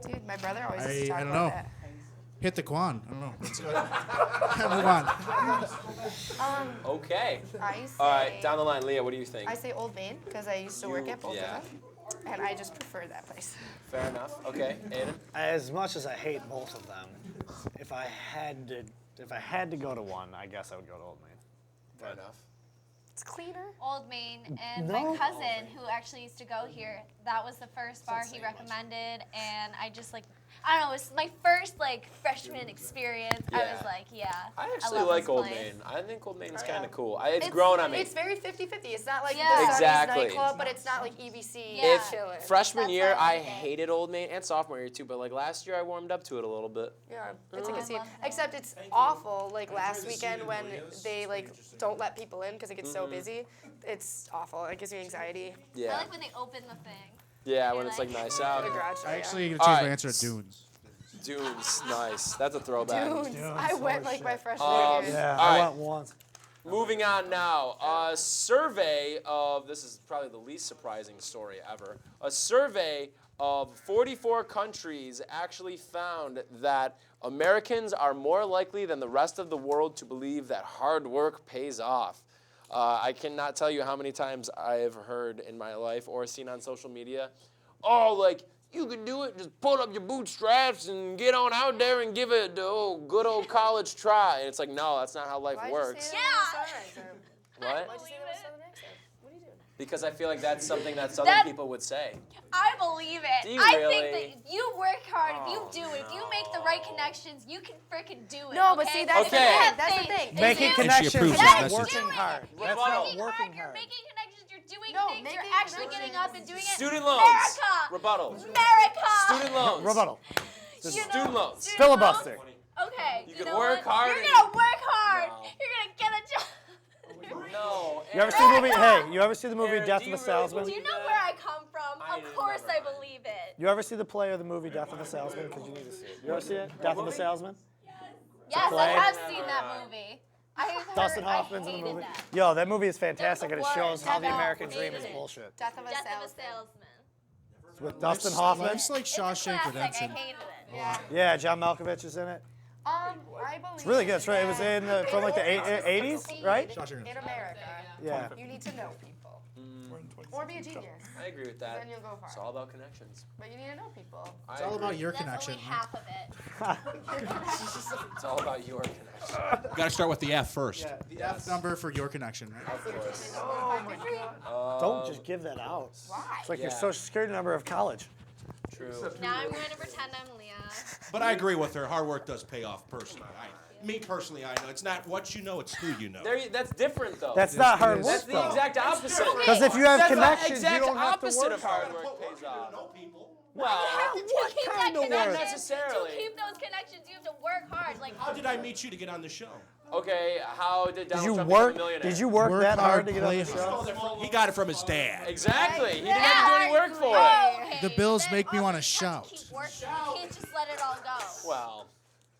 Speaker 3: Dude, my brother always used to
Speaker 2: I
Speaker 3: talk
Speaker 2: don't
Speaker 3: about
Speaker 2: know.
Speaker 3: that.
Speaker 2: Hit the Quan. I don't know. Let's go. Move on.
Speaker 1: Okay.
Speaker 3: I say.
Speaker 1: All right, down the line, Leah. What do you think?
Speaker 3: I say Old Main because I used to work at both
Speaker 1: yeah.
Speaker 3: of them, and I just prefer that place.
Speaker 1: Fair enough. Okay, Aiden.
Speaker 4: As much as I hate both of them, if I had to go to one, I guess I would go to Old Main.
Speaker 1: Fair enough.
Speaker 3: It's cleaner.
Speaker 5: Old Main, and
Speaker 4: No.
Speaker 5: my cousin, who actually used to go here, that was the first bar he recommended, and I just like, I don't know, it was my first like freshman experience. I
Speaker 1: Yeah.
Speaker 5: was like, yeah.
Speaker 1: I actually
Speaker 5: love
Speaker 1: like
Speaker 5: this
Speaker 1: Old
Speaker 5: place.
Speaker 1: Main. I think Old Main's
Speaker 3: Oh,
Speaker 1: kind
Speaker 3: yeah.
Speaker 1: of cool. It's grown on me.
Speaker 3: It's very 50-50. It's not like
Speaker 5: Yeah.
Speaker 3: the Sunny's
Speaker 1: Exactly.
Speaker 3: nightclub, but it's not like EBC.
Speaker 5: Yeah.
Speaker 3: Chilling.
Speaker 1: Freshman
Speaker 5: That's
Speaker 1: year,
Speaker 5: what I
Speaker 1: I
Speaker 5: like it.
Speaker 1: hated Old Main, and sophomore year too. But like last year, I warmed up to it a little bit.
Speaker 3: Yeah, it's a
Speaker 5: I
Speaker 3: good scene.
Speaker 5: love that.
Speaker 3: Except it's awful. Like last weekend when they like don't let people in because it gets so busy. It's awful. It gives me anxiety.
Speaker 5: I
Speaker 1: Yeah,
Speaker 5: like when they open the thing.
Speaker 1: yeah,
Speaker 5: You're
Speaker 1: when it's like
Speaker 5: like-
Speaker 1: nice
Speaker 3: The
Speaker 1: out.
Speaker 3: garage.
Speaker 2: I actually gonna
Speaker 1: All
Speaker 2: change
Speaker 1: right.
Speaker 2: my answer to Dunes.
Speaker 1: Dunes, nice. That's a throwback.
Speaker 3: Dunes. I went like my freshman year.
Speaker 4: Yeah,
Speaker 1: All
Speaker 4: I
Speaker 1: right.
Speaker 4: went once.
Speaker 1: Moving on now. A survey of, this is probably the least surprising story ever. A survey of 44 countries actually found that Americans are more likely than the rest of the world to believe that hard work pays off. I cannot tell you how many times I have heard in my life or seen on social media, oh, like, you can do it, just pull up your bootstraps and get on out there and give it the good old college try. And it's like, no, that's not how life
Speaker 3: Why'd
Speaker 1: works.
Speaker 3: You say that with a southern accent?
Speaker 1: What?
Speaker 3: Why'd you say that with a southern accent? What are you doing?
Speaker 1: Because I feel like that's something that Southern
Speaker 5: That-
Speaker 1: people would say.
Speaker 5: I believe it.
Speaker 1: Do you
Speaker 5: I
Speaker 1: really?
Speaker 5: think that if you work hard, if you
Speaker 1: Oh,
Speaker 5: do it, if you make the right connections, you can freaking do it.
Speaker 3: No, but
Speaker 5: okay?
Speaker 3: see, that's
Speaker 1: Okay.
Speaker 3: the thing. That's the thing.
Speaker 4: Making
Speaker 5: you-
Speaker 4: connections
Speaker 12: approves
Speaker 4: is
Speaker 12: that
Speaker 4: not
Speaker 12: message.
Speaker 4: working hard.
Speaker 5: You're
Speaker 4: That's
Speaker 1: Rebuttal.
Speaker 4: not
Speaker 5: working
Speaker 4: working
Speaker 5: hard. You're
Speaker 4: hard.
Speaker 5: making connections. You're doing
Speaker 3: No,
Speaker 5: things. You're
Speaker 3: making
Speaker 5: actually getting up and doing it.
Speaker 1: Student loans.
Speaker 5: America.
Speaker 1: Rebuttal.
Speaker 5: America.
Speaker 1: Student loans.
Speaker 4: Rebuttal.
Speaker 5: You know,
Speaker 1: Student loans.
Speaker 5: student
Speaker 4: Filibuster.
Speaker 5: loans? Okay.
Speaker 1: You
Speaker 5: You
Speaker 1: can
Speaker 5: know
Speaker 1: work
Speaker 5: what?
Speaker 1: hard
Speaker 5: You're
Speaker 1: and-
Speaker 5: gonna work hard.
Speaker 1: No.
Speaker 5: You're gonna get a job.
Speaker 1: No.
Speaker 4: You ever see the movie? Hey, you ever see the movie
Speaker 1: Aaron,
Speaker 4: Death
Speaker 1: do
Speaker 4: of
Speaker 1: you
Speaker 4: a
Speaker 1: really
Speaker 4: Salesman?
Speaker 5: Do you
Speaker 1: believe
Speaker 5: know
Speaker 1: that?
Speaker 5: where I come from?
Speaker 1: I
Speaker 5: Of
Speaker 1: didn't
Speaker 5: course
Speaker 1: never
Speaker 5: I
Speaker 1: mind.
Speaker 5: believe it.
Speaker 4: You ever see the play or the movie Death of a Salesman? Because you need to see it. You ever see it? Death of a Salesman?
Speaker 5: Yes,
Speaker 4: play?
Speaker 5: I have seen that movie. I have heard,
Speaker 4: Dustin
Speaker 5: I
Speaker 4: Hoffman's in the
Speaker 5: hated
Speaker 4: movie.
Speaker 5: that.
Speaker 4: Yo, that movie is fantastic, and it
Speaker 5: What?
Speaker 4: shows how the
Speaker 5: Death-
Speaker 4: American dream is
Speaker 5: hated it.
Speaker 4: bullshit.
Speaker 3: Death of a
Speaker 5: Death of a
Speaker 3: salesman.
Speaker 5: salesman.
Speaker 4: It's with Dustin Hoffman.
Speaker 2: Life's like
Speaker 5: It's a
Speaker 2: Shawshank
Speaker 5: classic.
Speaker 2: Redemption.
Speaker 5: I hated it.
Speaker 3: Yeah.
Speaker 4: Yeah, John Malkovich is in it.
Speaker 3: I believe.
Speaker 4: It's really good. It's right. It was in from like the 80s, right?
Speaker 2: Shawshank
Speaker 3: In America,
Speaker 4: Yeah.
Speaker 3: you need to know people. Or be a genius.
Speaker 1: I agree with that.
Speaker 3: Then you'll go far.
Speaker 1: It's all about connections.
Speaker 3: But you need to know people.
Speaker 2: It's all about your
Speaker 5: That's
Speaker 2: connection.
Speaker 5: only half of it.
Speaker 1: It's all about your connection.
Speaker 12: Got to start with the F first.
Speaker 2: Yeah, the F number for your connection. Right?
Speaker 1: Of course.
Speaker 4: Don't just give that out.
Speaker 3: Why?
Speaker 4: It's like your
Speaker 1: Yeah.
Speaker 4: social security number of college.
Speaker 1: True.
Speaker 5: Now I'm going to pretend I'm Leah.
Speaker 12: But I agree with her. Hard work does pay off personally. Me personally, I know. It's not what you know, it's who you know.
Speaker 1: That's different though.
Speaker 4: That's not hard work,
Speaker 1: That's the
Speaker 4: though.
Speaker 1: exact opposite.
Speaker 4: Because if you have
Speaker 1: That's the
Speaker 4: connections, you
Speaker 1: exact
Speaker 4: don't have to
Speaker 1: opposite
Speaker 4: work
Speaker 1: of hard
Speaker 4: hard.
Speaker 1: work pays off.
Speaker 5: You
Speaker 1: Well,
Speaker 5: have to keep that
Speaker 4: kind of work?
Speaker 5: connection.
Speaker 1: Not necessarily.
Speaker 5: To keep those connections, you have to work hard. Like,
Speaker 12: How did I meet you to get on the show?
Speaker 1: okay, how did
Speaker 4: Did
Speaker 1: Donald
Speaker 4: you
Speaker 1: Trump become a
Speaker 4: work?
Speaker 1: millionaire?
Speaker 4: Did you work
Speaker 2: Work
Speaker 4: that hard
Speaker 2: hard,
Speaker 4: to get on
Speaker 2: play
Speaker 4: the show?
Speaker 12: He got it from his dad.
Speaker 1: Exactly. He didn't have to do any work for it.
Speaker 5: oh, okay.
Speaker 2: The bills
Speaker 5: Then
Speaker 2: make me wanna
Speaker 5: obviously you have
Speaker 2: shout.
Speaker 5: to keep working. You can't just let it all go.
Speaker 1: Well,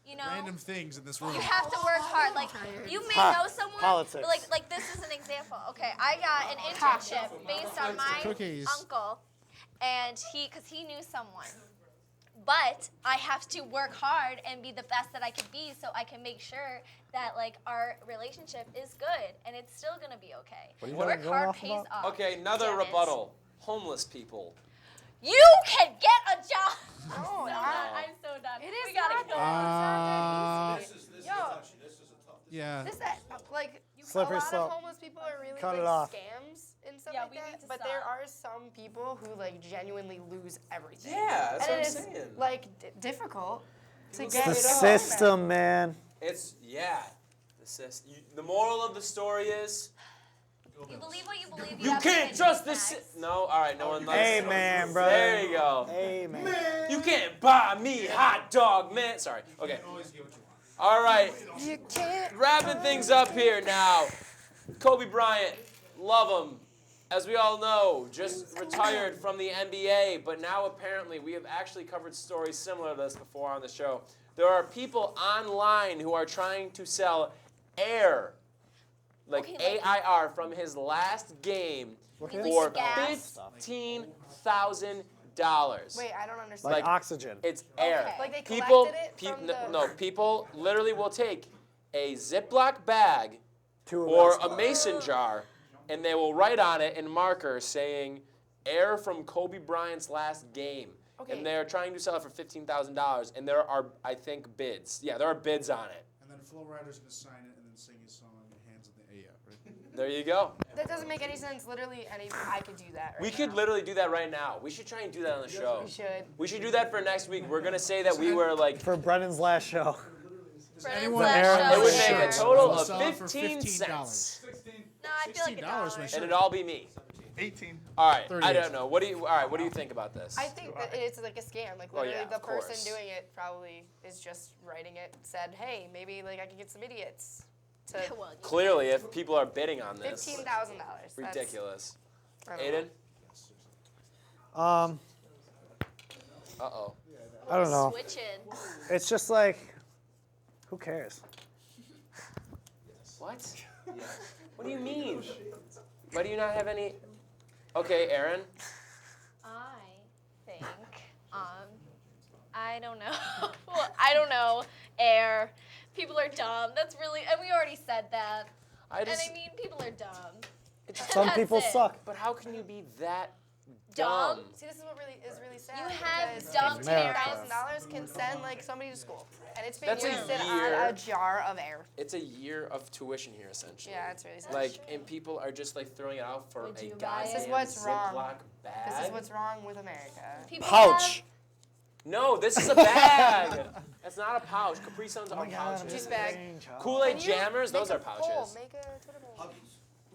Speaker 5: You know?
Speaker 2: Random things in this room.
Speaker 5: You have to work hard. Like you may know someone,
Speaker 4: Politics.
Speaker 5: but like this is an example. Okay, I got an internship based on my
Speaker 2: Cookies.
Speaker 5: uncle, and because he knew someone. But I have to work hard and be the best that I can be, so I can make sure that like our relationship is good and it's still gonna be okay.
Speaker 4: What are you
Speaker 5: Work
Speaker 4: going
Speaker 5: hard
Speaker 4: off
Speaker 5: pays
Speaker 4: about?
Speaker 5: off.
Speaker 1: okay, another
Speaker 5: Damn it.
Speaker 1: rebuttal. Homeless people.
Speaker 5: You can get a job.
Speaker 3: No,
Speaker 5: So done. I'm so done.
Speaker 3: It is
Speaker 5: we gotta
Speaker 3: not
Speaker 5: go.
Speaker 3: that easy. Yo,
Speaker 2: Yeah.
Speaker 3: this like
Speaker 4: Slippery
Speaker 3: a lot
Speaker 4: slope.
Speaker 3: of homeless people are really
Speaker 4: Cut
Speaker 3: like
Speaker 4: it off.
Speaker 3: scams and stuff
Speaker 5: Yeah,
Speaker 3: like
Speaker 5: we need
Speaker 3: that.
Speaker 5: to
Speaker 3: But there
Speaker 5: stop.
Speaker 3: are some people who like genuinely lose everything.
Speaker 1: Yeah, that's
Speaker 3: and
Speaker 1: what
Speaker 3: it
Speaker 1: I'm
Speaker 3: is
Speaker 1: saying.
Speaker 3: like difficult to
Speaker 1: It's
Speaker 3: get
Speaker 4: The
Speaker 1: Get it up.
Speaker 4: system, man.
Speaker 1: It's the moral of the story is
Speaker 5: You believe what you believe.
Speaker 1: you
Speaker 5: have to
Speaker 1: can't
Speaker 5: get
Speaker 1: trust
Speaker 5: your
Speaker 1: the
Speaker 5: facts.
Speaker 1: No, all right, no one likes it.
Speaker 4: Amen, brother.
Speaker 1: There you go.
Speaker 4: Amen.
Speaker 1: You can't buy me hot dog, man. Sorry. Okay. All right.
Speaker 3: You can't.
Speaker 1: Wrapping things up here now. Kobe Bryant, love him. As we all know, just retired from the NBA, but now apparently we have actually covered stories similar to this before on the show. There are people online who are trying to sell air, like
Speaker 5: Okay, like-
Speaker 1: AIR, from his last game
Speaker 4: Okay.
Speaker 1: for
Speaker 5: gas?
Speaker 1: $15,000.
Speaker 3: Wait, I don't understand.
Speaker 4: Like oxygen.
Speaker 1: It's air.
Speaker 5: Okay.
Speaker 3: Like they
Speaker 1: People,
Speaker 3: collected it from
Speaker 1: no, people literally will take a Ziploc bag
Speaker 4: Two of
Speaker 1: or
Speaker 4: us.
Speaker 1: a mason jar, and they will write on it in marker saying "air from Kobe Bryant's last game,"
Speaker 3: Okay.
Speaker 1: and they're trying to sell it for $15,000. And there are, I think, bids. Yeah, there are bids on it.
Speaker 2: And then Flo Rida's gonna sign it and then sing his song and hands it the AO.
Speaker 1: There you go.
Speaker 3: That doesn't make any sense. Literally, I could do that. Right
Speaker 1: We could
Speaker 3: now.
Speaker 1: literally do that right now. We should try and do that on the show.
Speaker 3: We should.
Speaker 1: We should do that for next week. We're gonna say that we were like.
Speaker 4: For Brennan's last show.
Speaker 3: Brennan's
Speaker 1: It would make a total of
Speaker 2: Sell it for
Speaker 1: 15
Speaker 2: $15.
Speaker 1: cents,
Speaker 5: No, I feel like $1.
Speaker 2: my shirt.
Speaker 1: and it'd all be me.
Speaker 11: 18.
Speaker 1: All right. I
Speaker 2: 38.
Speaker 1: don't know. What do you think about this?
Speaker 3: I think that it's like a scam. Like
Speaker 1: Oh,
Speaker 3: literally,
Speaker 1: yeah,
Speaker 3: the
Speaker 1: of
Speaker 3: person
Speaker 1: course.
Speaker 3: doing it probably is just writing it. Said, hey, maybe like I can get some idiots to
Speaker 5: Well,
Speaker 1: Clearly, if people are bidding on this,
Speaker 3: $15,000.
Speaker 1: ridiculous.
Speaker 3: I don't know.
Speaker 1: Aiden.
Speaker 4: Um,
Speaker 1: Uh-oh.
Speaker 4: I don't know.
Speaker 5: Switching.
Speaker 4: It's just like, who cares?
Speaker 1: What? What do you mean? Why do you not have any? Okay, Aaron.
Speaker 5: I think, I don't know. Well, I don't know. Air. People are dumb. That's really, and we already said that. And I mean, people are dumb.
Speaker 4: Some
Speaker 5: That's
Speaker 4: people
Speaker 5: it.
Speaker 4: suck.
Speaker 1: But how can you be that
Speaker 5: Dumb?
Speaker 1: dumb?
Speaker 3: See, this is what is really sad.
Speaker 5: You have
Speaker 3: because
Speaker 5: dumb
Speaker 4: America.
Speaker 3: $15,000 can send like somebody to school, and it's being
Speaker 1: That's a
Speaker 3: wasted
Speaker 1: year.
Speaker 3: on a jar of air.
Speaker 1: It's a year of tuition here, essentially.
Speaker 3: Yeah, it's really sad.
Speaker 1: Like, and people are just like throwing it out for
Speaker 5: Would
Speaker 1: a
Speaker 5: you buy
Speaker 1: goddamn
Speaker 5: it?
Speaker 3: This is what's wrong.
Speaker 1: Ziploc bag.
Speaker 3: This is what's wrong with America.
Speaker 5: People
Speaker 4: Pouch.
Speaker 1: No, this is a bag. That's not a pouch. Capri Suns are pouches.
Speaker 3: Juice bag.
Speaker 1: Kool-Aid
Speaker 3: Can you
Speaker 1: Jammers, those
Speaker 3: make
Speaker 1: are
Speaker 3: a poll,
Speaker 1: pouches.
Speaker 3: Make a Twitter poll.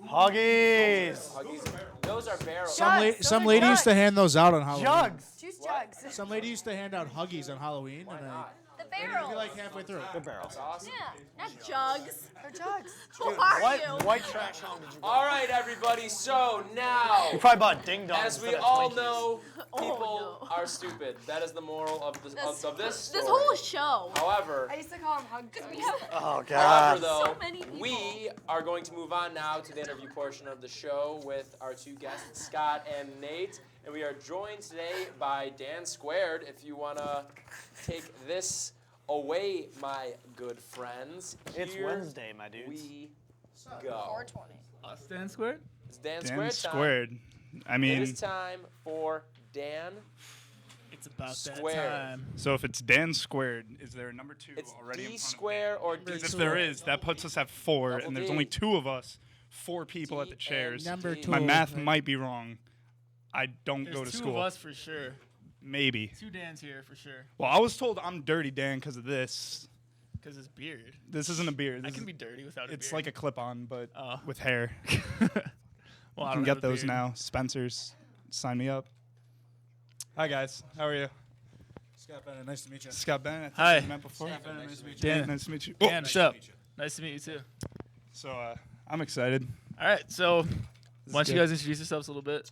Speaker 4: Huggies.
Speaker 1: Huggies, those are barrels.
Speaker 3: Jugs. Those
Speaker 2: Some
Speaker 3: are
Speaker 2: lady used to
Speaker 3: jugs.
Speaker 2: hand those out on Halloween.
Speaker 4: Jugs.
Speaker 3: Juice jugs.
Speaker 2: Some lady used to hand out Huggies on Halloween, and
Speaker 5: The
Speaker 2: I'd be
Speaker 5: barrels.
Speaker 2: like halfway through.
Speaker 4: Good barrels.
Speaker 1: Awesome.
Speaker 5: Yeah, not jugs.
Speaker 3: Or jugs.
Speaker 5: Who are
Speaker 4: What
Speaker 5: you?
Speaker 4: white trash home did you buy?
Speaker 1: All right, everybody. So now,
Speaker 4: You probably bought Ding Dong.
Speaker 1: as we
Speaker 4: instead of
Speaker 1: all
Speaker 4: Twinkies.
Speaker 1: know, people
Speaker 5: Oh, no.
Speaker 1: are stupid. That is the moral of this story.
Speaker 5: This whole show.
Speaker 1: However,
Speaker 3: I used to call them hugs.
Speaker 5: We have
Speaker 4: Oh
Speaker 1: However,
Speaker 4: God.
Speaker 1: though,
Speaker 5: So many people.
Speaker 1: we are going to move on now to the interview portion of the show with our two guests, Scott and Nate. And we are joined today by Dan Squared. If you want to take this away, my good friends.
Speaker 4: It's
Speaker 1: Here
Speaker 4: Wednesday, my dudes.
Speaker 1: we go.
Speaker 5: 420.
Speaker 13: Dan Squared?
Speaker 1: It's Dan
Speaker 13: Dan
Speaker 1: Squared time.
Speaker 13: Squared. I
Speaker 1: It
Speaker 13: mean,
Speaker 1: is time for Dan.
Speaker 13: it's about
Speaker 1: Squared.
Speaker 13: that time. So if it's Dan Squared, is there a number 2
Speaker 1: It's
Speaker 13: already
Speaker 1: D
Speaker 13: in front
Speaker 1: square or D
Speaker 13: of me? If
Speaker 1: square.
Speaker 13: there is, that puts us at 4,
Speaker 1: Double
Speaker 13: and there's
Speaker 1: D.
Speaker 13: only 2 of us, 4 people at
Speaker 1: D
Speaker 13: the chairs.
Speaker 1: and
Speaker 2: Number
Speaker 1: D.
Speaker 2: two.
Speaker 13: My math might be wrong. I don't
Speaker 14: There's
Speaker 13: go to
Speaker 14: two
Speaker 13: school.
Speaker 14: of us for sure.
Speaker 13: Maybe.
Speaker 14: 2 Dans here for sure.
Speaker 13: Well, I was told I'm Dirty Dan because of this.
Speaker 14: Because his beard.
Speaker 13: This isn't a beard.
Speaker 14: I
Speaker 13: This
Speaker 14: can
Speaker 13: is-
Speaker 14: be dirty without a
Speaker 13: It's
Speaker 14: beard.
Speaker 13: like a clip-on, but
Speaker 14: Oh.
Speaker 13: with hair.
Speaker 14: Well, I
Speaker 13: You
Speaker 14: don't
Speaker 13: can
Speaker 14: have
Speaker 13: get
Speaker 14: a
Speaker 13: those
Speaker 14: beard.
Speaker 13: now. Spencer's. Sign me up. Hi, guys. How are you?
Speaker 2: Scott Bennett, nice to meet you.
Speaker 13: Scott Bennett.
Speaker 14: Hi.
Speaker 13: We met before.
Speaker 2: Scott Bennett, nice to meet you.
Speaker 14: Dan.
Speaker 13: Nice to meet you.
Speaker 14: Dan, what's up? Nice to meet you too.
Speaker 13: So I'm excited.
Speaker 14: All right, so
Speaker 13: This is
Speaker 14: why don't you
Speaker 13: good.
Speaker 14: guys introduce yourselves a little bit?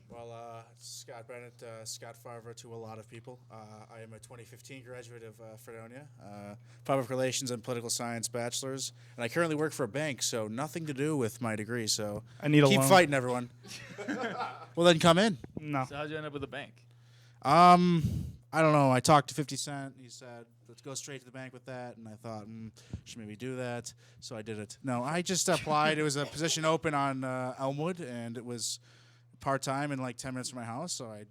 Speaker 2: Well, Scott Bennett, Scott Farver to a lot of people. I am a 2015 graduate of Fredonia, public relations and political science bachelor's, and I currently work for a bank, so nothing to do with my degree. So
Speaker 13: I need a
Speaker 2: keep
Speaker 13: loan.
Speaker 2: fighting, everyone. Well, then come in.
Speaker 13: No.
Speaker 14: So how'd you end up with a bank?
Speaker 2: I don't know. I talked to 50 Cent. He said, let's go straight to the bank with that. And I thought, should maybe do that. So I did it. No, I just applied. It was a position open on Elmwood, and it was part-time and like 10 minutes from my house. So I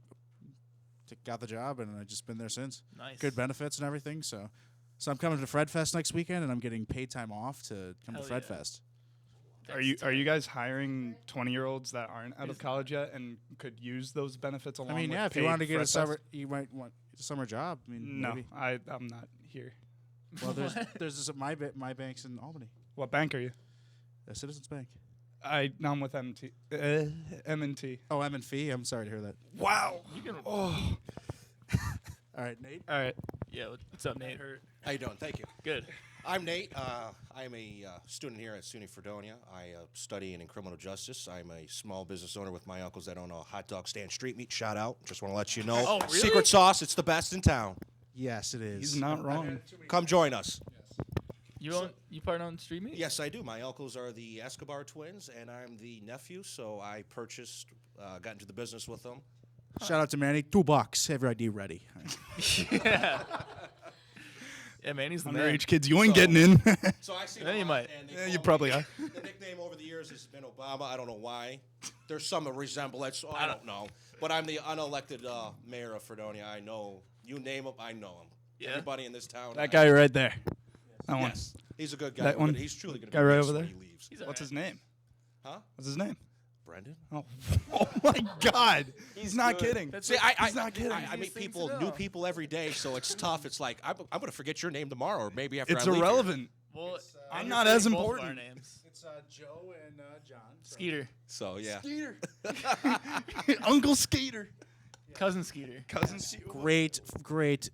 Speaker 2: got the job, and I've just been there since.
Speaker 14: Nice.
Speaker 2: Good benefits and everything. So I'm coming to Fred Fest next weekend, and I'm getting paid time off to come
Speaker 14: Hell
Speaker 2: to Fred
Speaker 14: yeah.
Speaker 2: Fest.
Speaker 13: Are you guys hiring 20-year-olds that aren't out of college yet and could use those benefits along
Speaker 2: I mean,
Speaker 13: with
Speaker 2: yeah, if you
Speaker 13: paid
Speaker 2: wanted to get a
Speaker 13: Fred
Speaker 2: summer,
Speaker 13: Fest?
Speaker 2: you might want a summer job. I mean,
Speaker 13: No,
Speaker 2: maybe.
Speaker 13: I'm not here.
Speaker 2: Well, there's this, my bank's in Albany,
Speaker 13: What bank are you?
Speaker 2: Citizens Bank.
Speaker 13: I'm with M&T. M&T.
Speaker 2: Oh, M&F. I'm sorry to hear that.
Speaker 13: Wow.
Speaker 14: You can.
Speaker 13: Oh.
Speaker 2: All right, Nate.
Speaker 13: All right.
Speaker 14: Yeah. What's up, Nate?
Speaker 15: How you doing? Thank you.
Speaker 14: Good.
Speaker 15: I'm Nate. I'm a student here at SUNY Fredonia. I study in criminal justice. I'm a small business owner with my uncles that own a hot dog stand, Street Meat. Shout out. Just want to let you know.
Speaker 14: Oh, really?
Speaker 15: Secret sauce. It's the best in town.
Speaker 2: Yes, it is.
Speaker 13: He's not wrong.
Speaker 15: Come join us.
Speaker 14: You partner on Street Meat?
Speaker 15: Yes, I do. My uncles are the Escobar twins, and I'm the nephew. So I purchased, got into the business with them.
Speaker 2: Shout out to Manny. $2. Have your ID ready.
Speaker 14: Yeah. Yeah, man, he's the man.
Speaker 13: Underage kids, you ain't getting in.
Speaker 15: So I see
Speaker 14: Yeah, you might.
Speaker 15: And they
Speaker 13: Yeah,
Speaker 15: call
Speaker 13: you
Speaker 15: me-
Speaker 13: probably are.
Speaker 15: The nickname over the years has been Obama. I don't know why. There's some resemblance. So I don't know. But I'm the unelected mayor of Fredonia. I know. You name him, I know him.
Speaker 14: Yeah.
Speaker 15: Everybody in this town.
Speaker 13: That guy right there. That one.
Speaker 15: Yes. He's a good guy.
Speaker 13: That one.
Speaker 15: He's truly going to
Speaker 13: Guy
Speaker 15: be
Speaker 13: right
Speaker 15: nice
Speaker 13: over
Speaker 15: when
Speaker 13: there.
Speaker 15: he leaves.
Speaker 14: He's
Speaker 13: What's
Speaker 14: alright.
Speaker 13: his name?
Speaker 15: Huh?
Speaker 13: What's his name?
Speaker 15: Brendan.
Speaker 13: Oh, oh my God! He's not
Speaker 1: good.
Speaker 13: kidding.
Speaker 15: See,
Speaker 13: He's not kidding.
Speaker 15: I meet new people every day, so it's tough. It's like I'm going to forget your name tomorrow, or maybe after
Speaker 13: It's
Speaker 15: I leave here.
Speaker 13: irrelevant.
Speaker 14: Well,
Speaker 13: I'm
Speaker 14: and
Speaker 13: not
Speaker 14: you're
Speaker 13: as
Speaker 14: saying both of
Speaker 13: important.
Speaker 14: Our names.
Speaker 2: It's Joe and John.
Speaker 14: Skeeter.
Speaker 15: So yeah.
Speaker 13: Skeeter. Uncle Skeeter.
Speaker 14: Cousin Skeeter.
Speaker 13: Cousin Skeeter.
Speaker 2: Great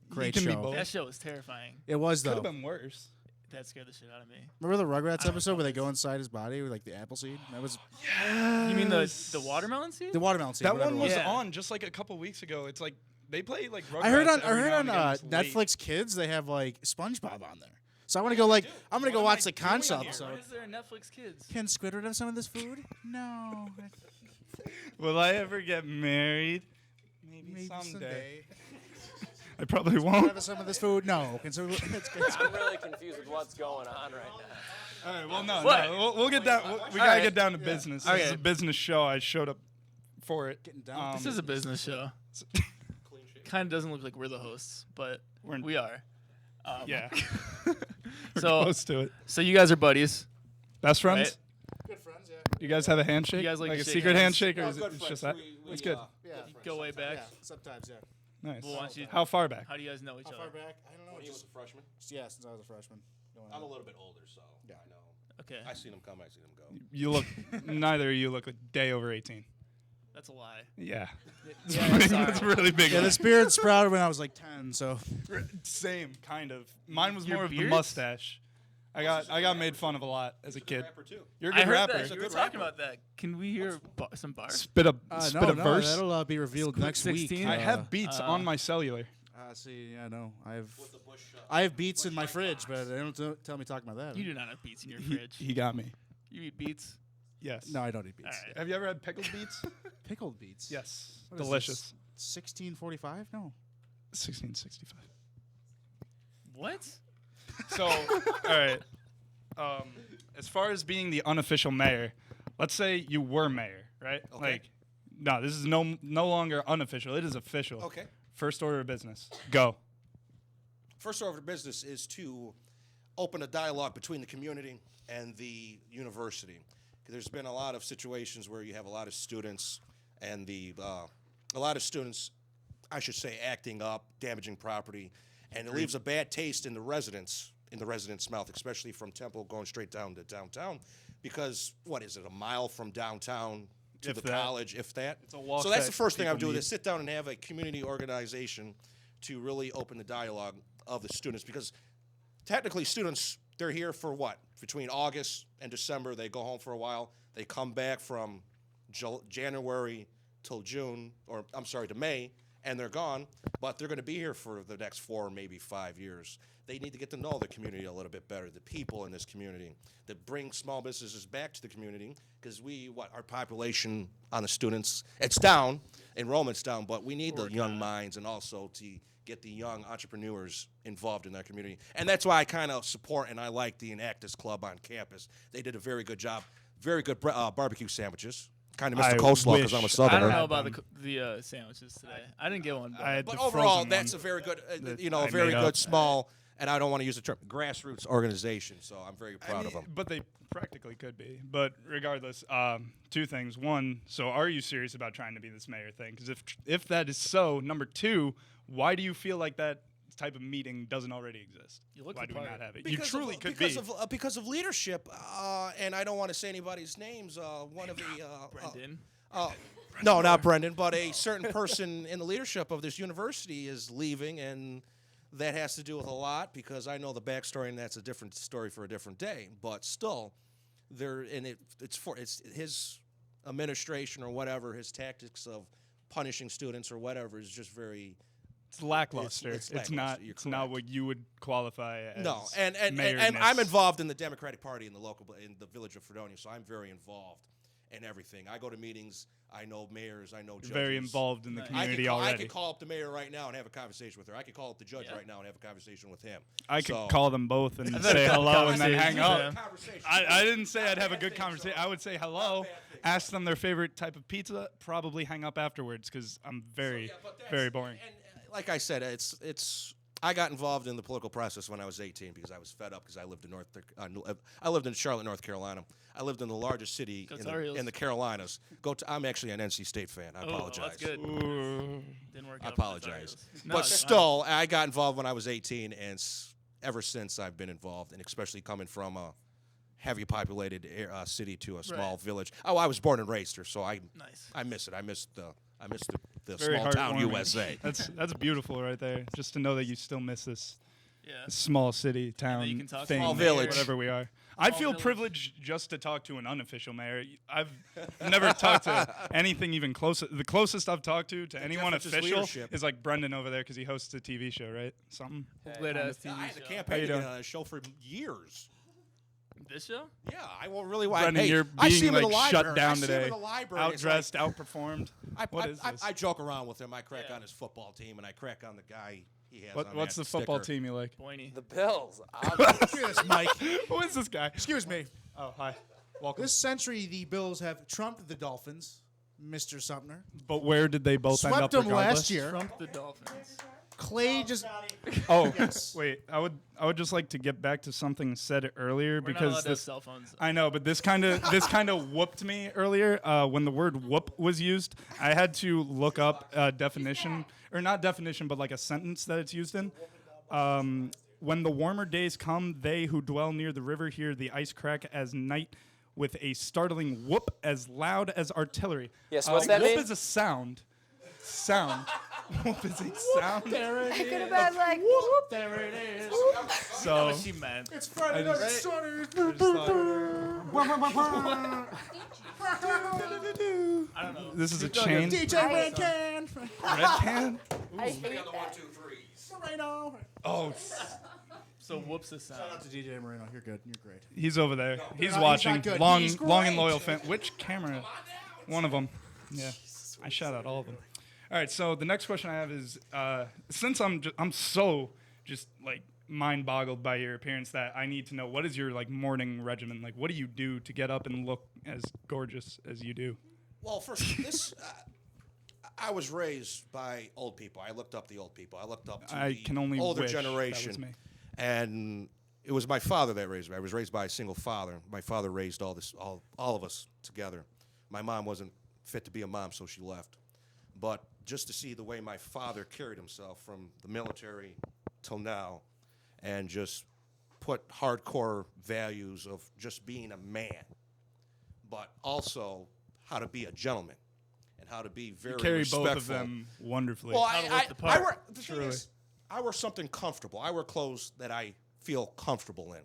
Speaker 13: can be
Speaker 2: show.
Speaker 13: both.
Speaker 14: That show was terrifying.
Speaker 2: It was
Speaker 13: Could
Speaker 2: though.
Speaker 13: have been worse.
Speaker 14: That scared the shit out of me.
Speaker 2: Remember the Rugrats episode where they go inside his body with like the apple seed? That was
Speaker 14: You mean the watermelon seed?
Speaker 2: the watermelon seed.
Speaker 13: That
Speaker 2: whatever
Speaker 13: one
Speaker 2: it
Speaker 13: was
Speaker 14: Yeah.
Speaker 13: on just like a couple weeks ago. It's like they play like Rugrats
Speaker 2: I heard on
Speaker 13: every now and again. It's late.
Speaker 2: Netflix Kids they have like SpongeBob on there. So I want to go like I'm gonna go watch the console episode.
Speaker 14: Why is there a Netflix Kids?
Speaker 2: Can Squidward have some of this food? No.
Speaker 13: Will I ever get married? Maybe someday. I probably
Speaker 2: Can
Speaker 13: won't.
Speaker 2: have some of this food? No. Can Squidward?
Speaker 1: I'm really confused with what's going on right now.
Speaker 13: All right. Well, no.
Speaker 14: What?
Speaker 13: We'll get down. We gotta
Speaker 14: right.
Speaker 13: get down to business. This is
Speaker 14: Okay.
Speaker 13: a business show. I showed up for it.
Speaker 2: Getting down.
Speaker 14: This is a business show. Kind of doesn't look like we're the hosts, but we are.
Speaker 13: Yeah. We're
Speaker 14: So
Speaker 13: close to it.
Speaker 14: So you guys are buddies.
Speaker 13: Best friends.
Speaker 14: Right?
Speaker 2: Good friends, yeah.
Speaker 13: You guys have a handshake?
Speaker 14: You guys like to
Speaker 13: a
Speaker 14: shake
Speaker 13: secret
Speaker 14: hands?
Speaker 13: handshake, or
Speaker 15: No,
Speaker 13: is it
Speaker 15: good
Speaker 13: it's just
Speaker 15: friends.
Speaker 13: that? That's good.
Speaker 2: Yeah.
Speaker 14: Go way back.
Speaker 2: Yeah. Sometimes, yeah.
Speaker 13: Nice.
Speaker 14: Well, why don't you-
Speaker 13: How far back?
Speaker 14: How do you guys know each
Speaker 2: How
Speaker 14: other?
Speaker 2: far back? I don't know.
Speaker 15: When he was a freshman.
Speaker 2: Yeah, since I was a freshman.
Speaker 15: I'm a little bit older, so I know.
Speaker 14: Okay.
Speaker 15: I seen him come. I seen him go.
Speaker 13: You look. Neither of you look a day over 18.
Speaker 14: That's a lie.
Speaker 13: Yeah.
Speaker 14: Yeah,
Speaker 13: It's really big.
Speaker 2: Yeah, the beard sprouted when I was like 10, so.
Speaker 13: Same kind of. Mine was
Speaker 14: Your
Speaker 13: more of the
Speaker 14: beards?
Speaker 13: mustache. I got made fun of a lot as a kid.
Speaker 15: Rapper too.
Speaker 13: You're a
Speaker 14: I
Speaker 13: good
Speaker 14: heard
Speaker 13: rapper.
Speaker 14: that. You were talking about that. Can we hear some bars?
Speaker 13: Spit a
Speaker 2: No,
Speaker 13: verse.
Speaker 2: that'll be revealed next week.
Speaker 14: 16?
Speaker 13: I have beats on my cellular.
Speaker 2: See, yeah, no, I have beets in my fridge, but they don't tell me talking about that.
Speaker 14: You do not have beets in your fridge.
Speaker 13: He got me.
Speaker 14: You eat beets?
Speaker 13: Yes.
Speaker 2: No, I don't eat beets.
Speaker 14: All right.
Speaker 13: Have you ever had pickled beets?
Speaker 2: Pickled beets.
Speaker 13: Yes.
Speaker 2: What is
Speaker 13: Delicious.
Speaker 2: this, 1645? No.
Speaker 13: 1665.
Speaker 14: What?
Speaker 13: So, all right. As far as being the unofficial mayor, let's say you were mayor, right?
Speaker 15: Okay.
Speaker 13: Like, no, this is no longer unofficial. It is official.
Speaker 15: Okay.
Speaker 13: First order of business. Go.
Speaker 15: First order of business is to open a dialogue between the community and the university. There's been a lot of situations where you have a lot of students and I should say, acting up, damaging property, and it leaves a bad taste in the residents' mouth, especially from Temple going straight down to downtown, because what is it, a mile from downtown to
Speaker 13: If
Speaker 15: the
Speaker 13: that.
Speaker 15: college, if that?
Speaker 13: It's a walk
Speaker 15: So that's
Speaker 13: that
Speaker 15: the first thing I would
Speaker 13: people
Speaker 15: do,
Speaker 13: need.
Speaker 15: is sit down and have a community organization to really open the dialogue of the students, because technically students, they're here for what? Between August and December, they go home for a while. They come back from January till June, or I'm sorry, to May, and they're gone, but they're going to be here for the next 4 or maybe 5 years. They need to get to know the community a little bit better, the people in this community, that bring small businesses back to the community, because our population on the students, it's down, enrollment's down, but we need the young minds and also to get the young entrepreneurs involved in their community. And that's why I kind of support and I like the Enactus Club on campus. They did a very good job, very good barbecue sandwiches. Kind of missed the
Speaker 13: I
Speaker 15: coleslaw because
Speaker 13: wish
Speaker 15: I'm a
Speaker 14: I
Speaker 15: Southerner.
Speaker 14: don't know about the sandwiches today. I didn't get one.
Speaker 13: I had
Speaker 15: But
Speaker 13: the
Speaker 15: overall,
Speaker 13: frozen
Speaker 15: that's
Speaker 13: one
Speaker 15: a very good,
Speaker 13: that
Speaker 15: a
Speaker 13: I
Speaker 15: very
Speaker 13: made
Speaker 15: good
Speaker 13: up.
Speaker 15: small, and I don't want to use the term, grassroots organization. So I'm very proud of them.
Speaker 13: But they practically could be. But regardless, 2 things. 1, so are you serious about trying to be this mayor thing? Because if that is so, number 2, why do you feel like that type of meeting doesn't already exist?
Speaker 14: You look
Speaker 13: why
Speaker 14: the
Speaker 13: do we
Speaker 14: part.
Speaker 13: not have it? You truly could
Speaker 15: because
Speaker 13: be.
Speaker 15: because of leadership, and I don't want to say anybody's names. One of the
Speaker 14: Brendan.
Speaker 15: no, not Brendan, but a certain person in the leadership of this university is leaving, and that has to do with a lot because I know the backstory, and that's a different story for a different day. But still, it's his administration or whatever, his tactics of punishing students or whatever is just very.
Speaker 13: It's lackluster.
Speaker 15: It's
Speaker 13: It's
Speaker 15: lackluster.
Speaker 13: not.
Speaker 15: You're
Speaker 13: It's not
Speaker 15: correct.
Speaker 13: what you would qualify as.
Speaker 15: No, and I'm
Speaker 13: mayorness.
Speaker 15: involved in the Democratic Party in the village of Fredonia, so I'm very involved in everything. I go to meetings. I know mayors. I know judges.
Speaker 13: Very involved in the
Speaker 14: Nice.
Speaker 13: community
Speaker 15: I
Speaker 13: already.
Speaker 15: could call up the mayor right now and have a conversation with her. I could call up the judge right now and have a conversation with him.
Speaker 13: I could
Speaker 15: So-
Speaker 13: call them both and
Speaker 14: I've had a
Speaker 13: say
Speaker 14: couple
Speaker 13: hello and then hang
Speaker 14: conversations
Speaker 13: up.
Speaker 14: with them.
Speaker 13: I didn't say I'd have a good conversation. I would say hello, ask them their favorite type of pizza, probably hang up afterwards because I'm very, very boring.
Speaker 15: And like I said, it's I got involved in the political process when I was 18 because I was fed up because I lived in I lived in Charlotte, North Carolina. I lived in the largest city in the Carolinas. I'm actually an NC State fan. I apologize.
Speaker 14: That's good. Didn't work out.
Speaker 15: I apologize.
Speaker 14: No,
Speaker 15: But
Speaker 14: it's
Speaker 15: still, I got involved when I was 18, and ever since I've been involved, and especially coming from a heavy populated city to a small village. Oh, I was born and raised here, so I miss it. I miss the
Speaker 13: Very
Speaker 15: small town
Speaker 13: heartwarming.
Speaker 15: USA.
Speaker 13: That's beautiful right there. Just to know that you still miss this small city, town,
Speaker 14: you can talk to
Speaker 13: thing,
Speaker 15: Small village.
Speaker 13: whatever we are. I feel privileged just to talk to an unofficial mayor. I've never talked to anything even close. The closest I've talked to anyone
Speaker 15: difference is
Speaker 13: official
Speaker 15: leadership.
Speaker 13: is like Brendan over there because he hosts a TV show, right? Something.
Speaker 14: Great ass
Speaker 15: I
Speaker 14: TV
Speaker 15: had a
Speaker 14: show.
Speaker 15: campaign to
Speaker 13: doing?
Speaker 15: get on a show for years.
Speaker 14: This show?
Speaker 15: Yeah, I will really.
Speaker 13: Brendan,
Speaker 15: hey,
Speaker 13: you're
Speaker 15: I see
Speaker 13: being
Speaker 15: him in the
Speaker 13: like shut
Speaker 15: library.
Speaker 13: down
Speaker 15: I see him
Speaker 13: today.
Speaker 15: in the library. It's
Speaker 13: Outdressed, outperformed. What is this?
Speaker 15: I joke around with him. I crack on his football team, and I crack on the guy he has. on
Speaker 13: What's
Speaker 15: that
Speaker 13: the football
Speaker 15: sticker.
Speaker 13: team you like?
Speaker 14: Boiny.
Speaker 1: The Bills.
Speaker 2: Excuse Mike.
Speaker 13: Who is this guy?
Speaker 2: Excuse me.
Speaker 13: Oh, hi. Welcome.
Speaker 2: This century, the Bills have trumped the Dolphins, Mr. Sumter.
Speaker 13: But where did they both end
Speaker 2: Swept
Speaker 13: up
Speaker 2: them
Speaker 13: regardless?
Speaker 2: last year.
Speaker 14: Trump the Dolphins.
Speaker 2: Clay just.
Speaker 13: Oh,
Speaker 2: Yes.
Speaker 13: wait. I would just like to get back to something said earlier
Speaker 14: We're not
Speaker 13: because
Speaker 14: allowed to have
Speaker 13: this.
Speaker 14: cell phones.
Speaker 13: I know, but this kind of whooped me earlier when the word "whoop" was used. I had to look up definition, or not definition, but like a sentence that it's used in. When the warmer days come, they who dwell near the river hear the ice crack as night with a startling whoop as loud as artillery.
Speaker 1: Yes, what's that
Speaker 13: whoop
Speaker 1: mean?
Speaker 13: is a sound. Whoop is a sound.
Speaker 2: There it
Speaker 3: I could have
Speaker 2: is.
Speaker 3: been like, whoop.
Speaker 2: There it is.
Speaker 13: So
Speaker 14: What she meant.
Speaker 2: It's Friday night.
Speaker 13: just-
Speaker 2: Sunny.
Speaker 14: I don't know.
Speaker 13: this is a chain.
Speaker 2: DJ Red Can.
Speaker 13: Red can.
Speaker 3: I hate that.
Speaker 2: Moreno.
Speaker 13: Oh,
Speaker 14: So whoops the sound.
Speaker 2: Shout out to DJ Moreno. You're good. You're great.
Speaker 13: he's over there. He's
Speaker 2: not- he's
Speaker 13: watching.
Speaker 2: not good.
Speaker 13: Long,
Speaker 2: He's
Speaker 13: long and
Speaker 2: great.
Speaker 13: loyal fan. Which camera? One of them. Yeah. I shout out all of them. All right. So the next question I have is, since I'm so just like mind boggled by your appearance that I need to know what is your like morning regimen? Like, what do you do to get up and look as gorgeous as you do?
Speaker 15: Well, first, I was raised by old people. I looked up the old people. I looked up to
Speaker 13: I
Speaker 15: the
Speaker 13: can only
Speaker 15: older
Speaker 13: wish that was
Speaker 15: generation.
Speaker 13: me.
Speaker 15: And it was my father that raised me. I was raised by a single father. My father raised all of us together. My mom wasn't fit to be a mom, so she left. But just to see the way my father carried himself from the military till now, and just put hardcore values of just being a man, but also how to be a gentleman and how to be very
Speaker 13: You carry
Speaker 15: respectful.
Speaker 13: both of them wonderfully.
Speaker 15: Well,
Speaker 14: How to look the
Speaker 15: I
Speaker 14: part.
Speaker 15: wear the thing is, I wear something comfortable. I wear clothes that I feel comfortable in.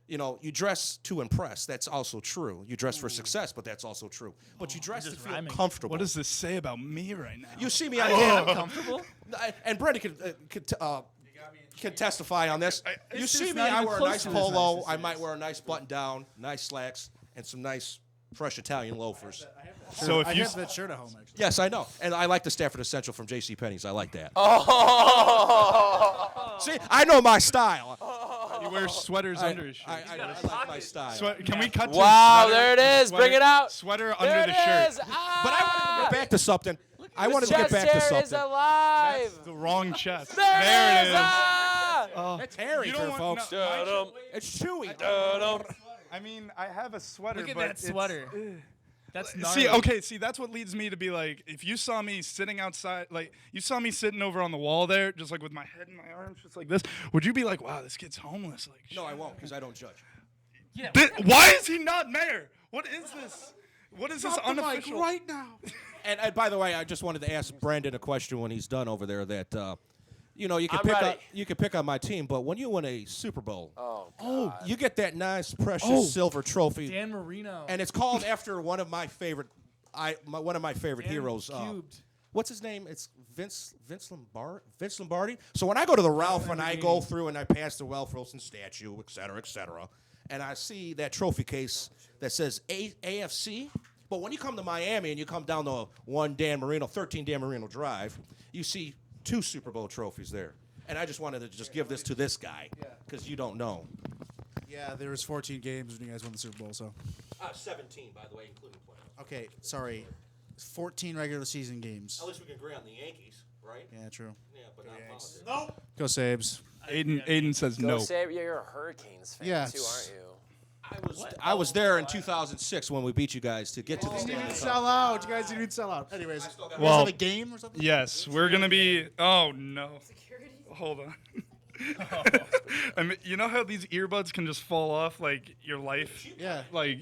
Speaker 15: You know, you dress to impress. That's also true. You dress for success, but that's also true. But you dress to
Speaker 14: just
Speaker 15: feel
Speaker 14: rhyming.
Speaker 15: comfortable.
Speaker 13: What does this say about me right now?
Speaker 15: You see me on
Speaker 14: I'm comfortable.
Speaker 15: and Brendan can testify on this. You
Speaker 14: It's
Speaker 15: see
Speaker 14: just
Speaker 15: me,
Speaker 14: not
Speaker 15: I
Speaker 14: even
Speaker 15: wear a
Speaker 14: close
Speaker 15: nice
Speaker 14: to as
Speaker 15: polo.
Speaker 14: nice as
Speaker 15: I
Speaker 14: it
Speaker 15: might
Speaker 14: is.
Speaker 15: wear a nice button down, nice slacks, and some nice fresh Italian loafers.
Speaker 13: So if
Speaker 2: I
Speaker 13: you
Speaker 2: have that shirt at home, actually.
Speaker 15: Yes, I know. And I like the Stafford Essential from J.C. Penney's. I like that.
Speaker 1: Oh.
Speaker 15: See, I know my style.
Speaker 13: you wear sweaters under his shirt.
Speaker 15: I like my style.
Speaker 13: Can we cut to
Speaker 1: Wow,
Speaker 13: sweater,
Speaker 1: there it is.
Speaker 13: sweater-
Speaker 1: Bring it out.
Speaker 13: Sweater
Speaker 1: There
Speaker 13: under
Speaker 1: it
Speaker 13: the shirt.
Speaker 1: is. Ah.
Speaker 15: But I wanted to get back to something. I wanted to
Speaker 1: chest
Speaker 15: get back to
Speaker 1: hair is
Speaker 15: something.
Speaker 1: alive.
Speaker 13: The wrong chest.
Speaker 1: There it is.
Speaker 13: Ah.
Speaker 1: Ah.
Speaker 15: It's hairy,
Speaker 13: You don't
Speaker 15: for
Speaker 13: want-
Speaker 15: folks.
Speaker 13: no, my
Speaker 1: Dum-dum.
Speaker 15: It's chewy.
Speaker 1: Dum-dum.
Speaker 13: I mean, I have a sweater,
Speaker 14: Look at
Speaker 13: but
Speaker 14: that
Speaker 13: it's-
Speaker 14: sweater. That's gnarly.
Speaker 13: See, that's what leads me to be like, if you saw me sitting outside, like, you saw me sitting over on the wall there, just like with my head in my arms, just like this, would you be like, wow, this kid's homeless? Like,
Speaker 15: No, I won't, because I don't judge.
Speaker 14: Yeah.
Speaker 13: why is he not mayor? What is this? What is this
Speaker 2: Drop the mic
Speaker 13: unofficial?
Speaker 2: right now.
Speaker 15: And by the way, I just wanted to ask Brandon a question when he's done over there. That you know, you can
Speaker 1: I'm ready.
Speaker 15: pick on my team, but when you win a Super Bowl,
Speaker 1: Oh,
Speaker 15: you get that nice, precious silver trophy,
Speaker 14: Dan Marino.
Speaker 15: and it's called after one of my favorite, heroes.
Speaker 14: Cubed.
Speaker 15: What's his name? It's Vince Lombardi. So when I go to the Ralph and I go through and I pass the Ralph Wilson statue, et cetera, and I see that trophy case that says AFC, but when you come to Miami and you come down the 13 Dan Marino Drive, you see 2 Super Bowl trophies there. And I just wanted to just give this to this guy, because you don't know.
Speaker 2: Yeah, there was 14 games when you guys won the Super Bowl, so.
Speaker 15: 17, by the way, including playoffs.
Speaker 2: Okay, sorry. 14 regular season games.
Speaker 15: At least we can agree on the Yankees, right?
Speaker 2: Yeah, true.
Speaker 15: Yeah, but not politics.
Speaker 2: Nope. Go Sabes.
Speaker 13: Aiden says
Speaker 1: Go
Speaker 13: no.
Speaker 1: Sabres. Yeah, you're a Hurricanes fan
Speaker 2: Yes.
Speaker 1: too, aren't you?
Speaker 15: I was there in 2006 when we beat you guys to get to the
Speaker 2: You didn't
Speaker 15: Stanley
Speaker 2: even
Speaker 15: Cup.
Speaker 2: sell out. You guys didn't even sell out. Anyways, you guys
Speaker 13: Well,
Speaker 2: have a game or something?
Speaker 13: Yes, we're gonna be. Oh no. Hold on. I mean, you know how these earbuds can just fall off like your life?
Speaker 2: Yeah.
Speaker 13: Like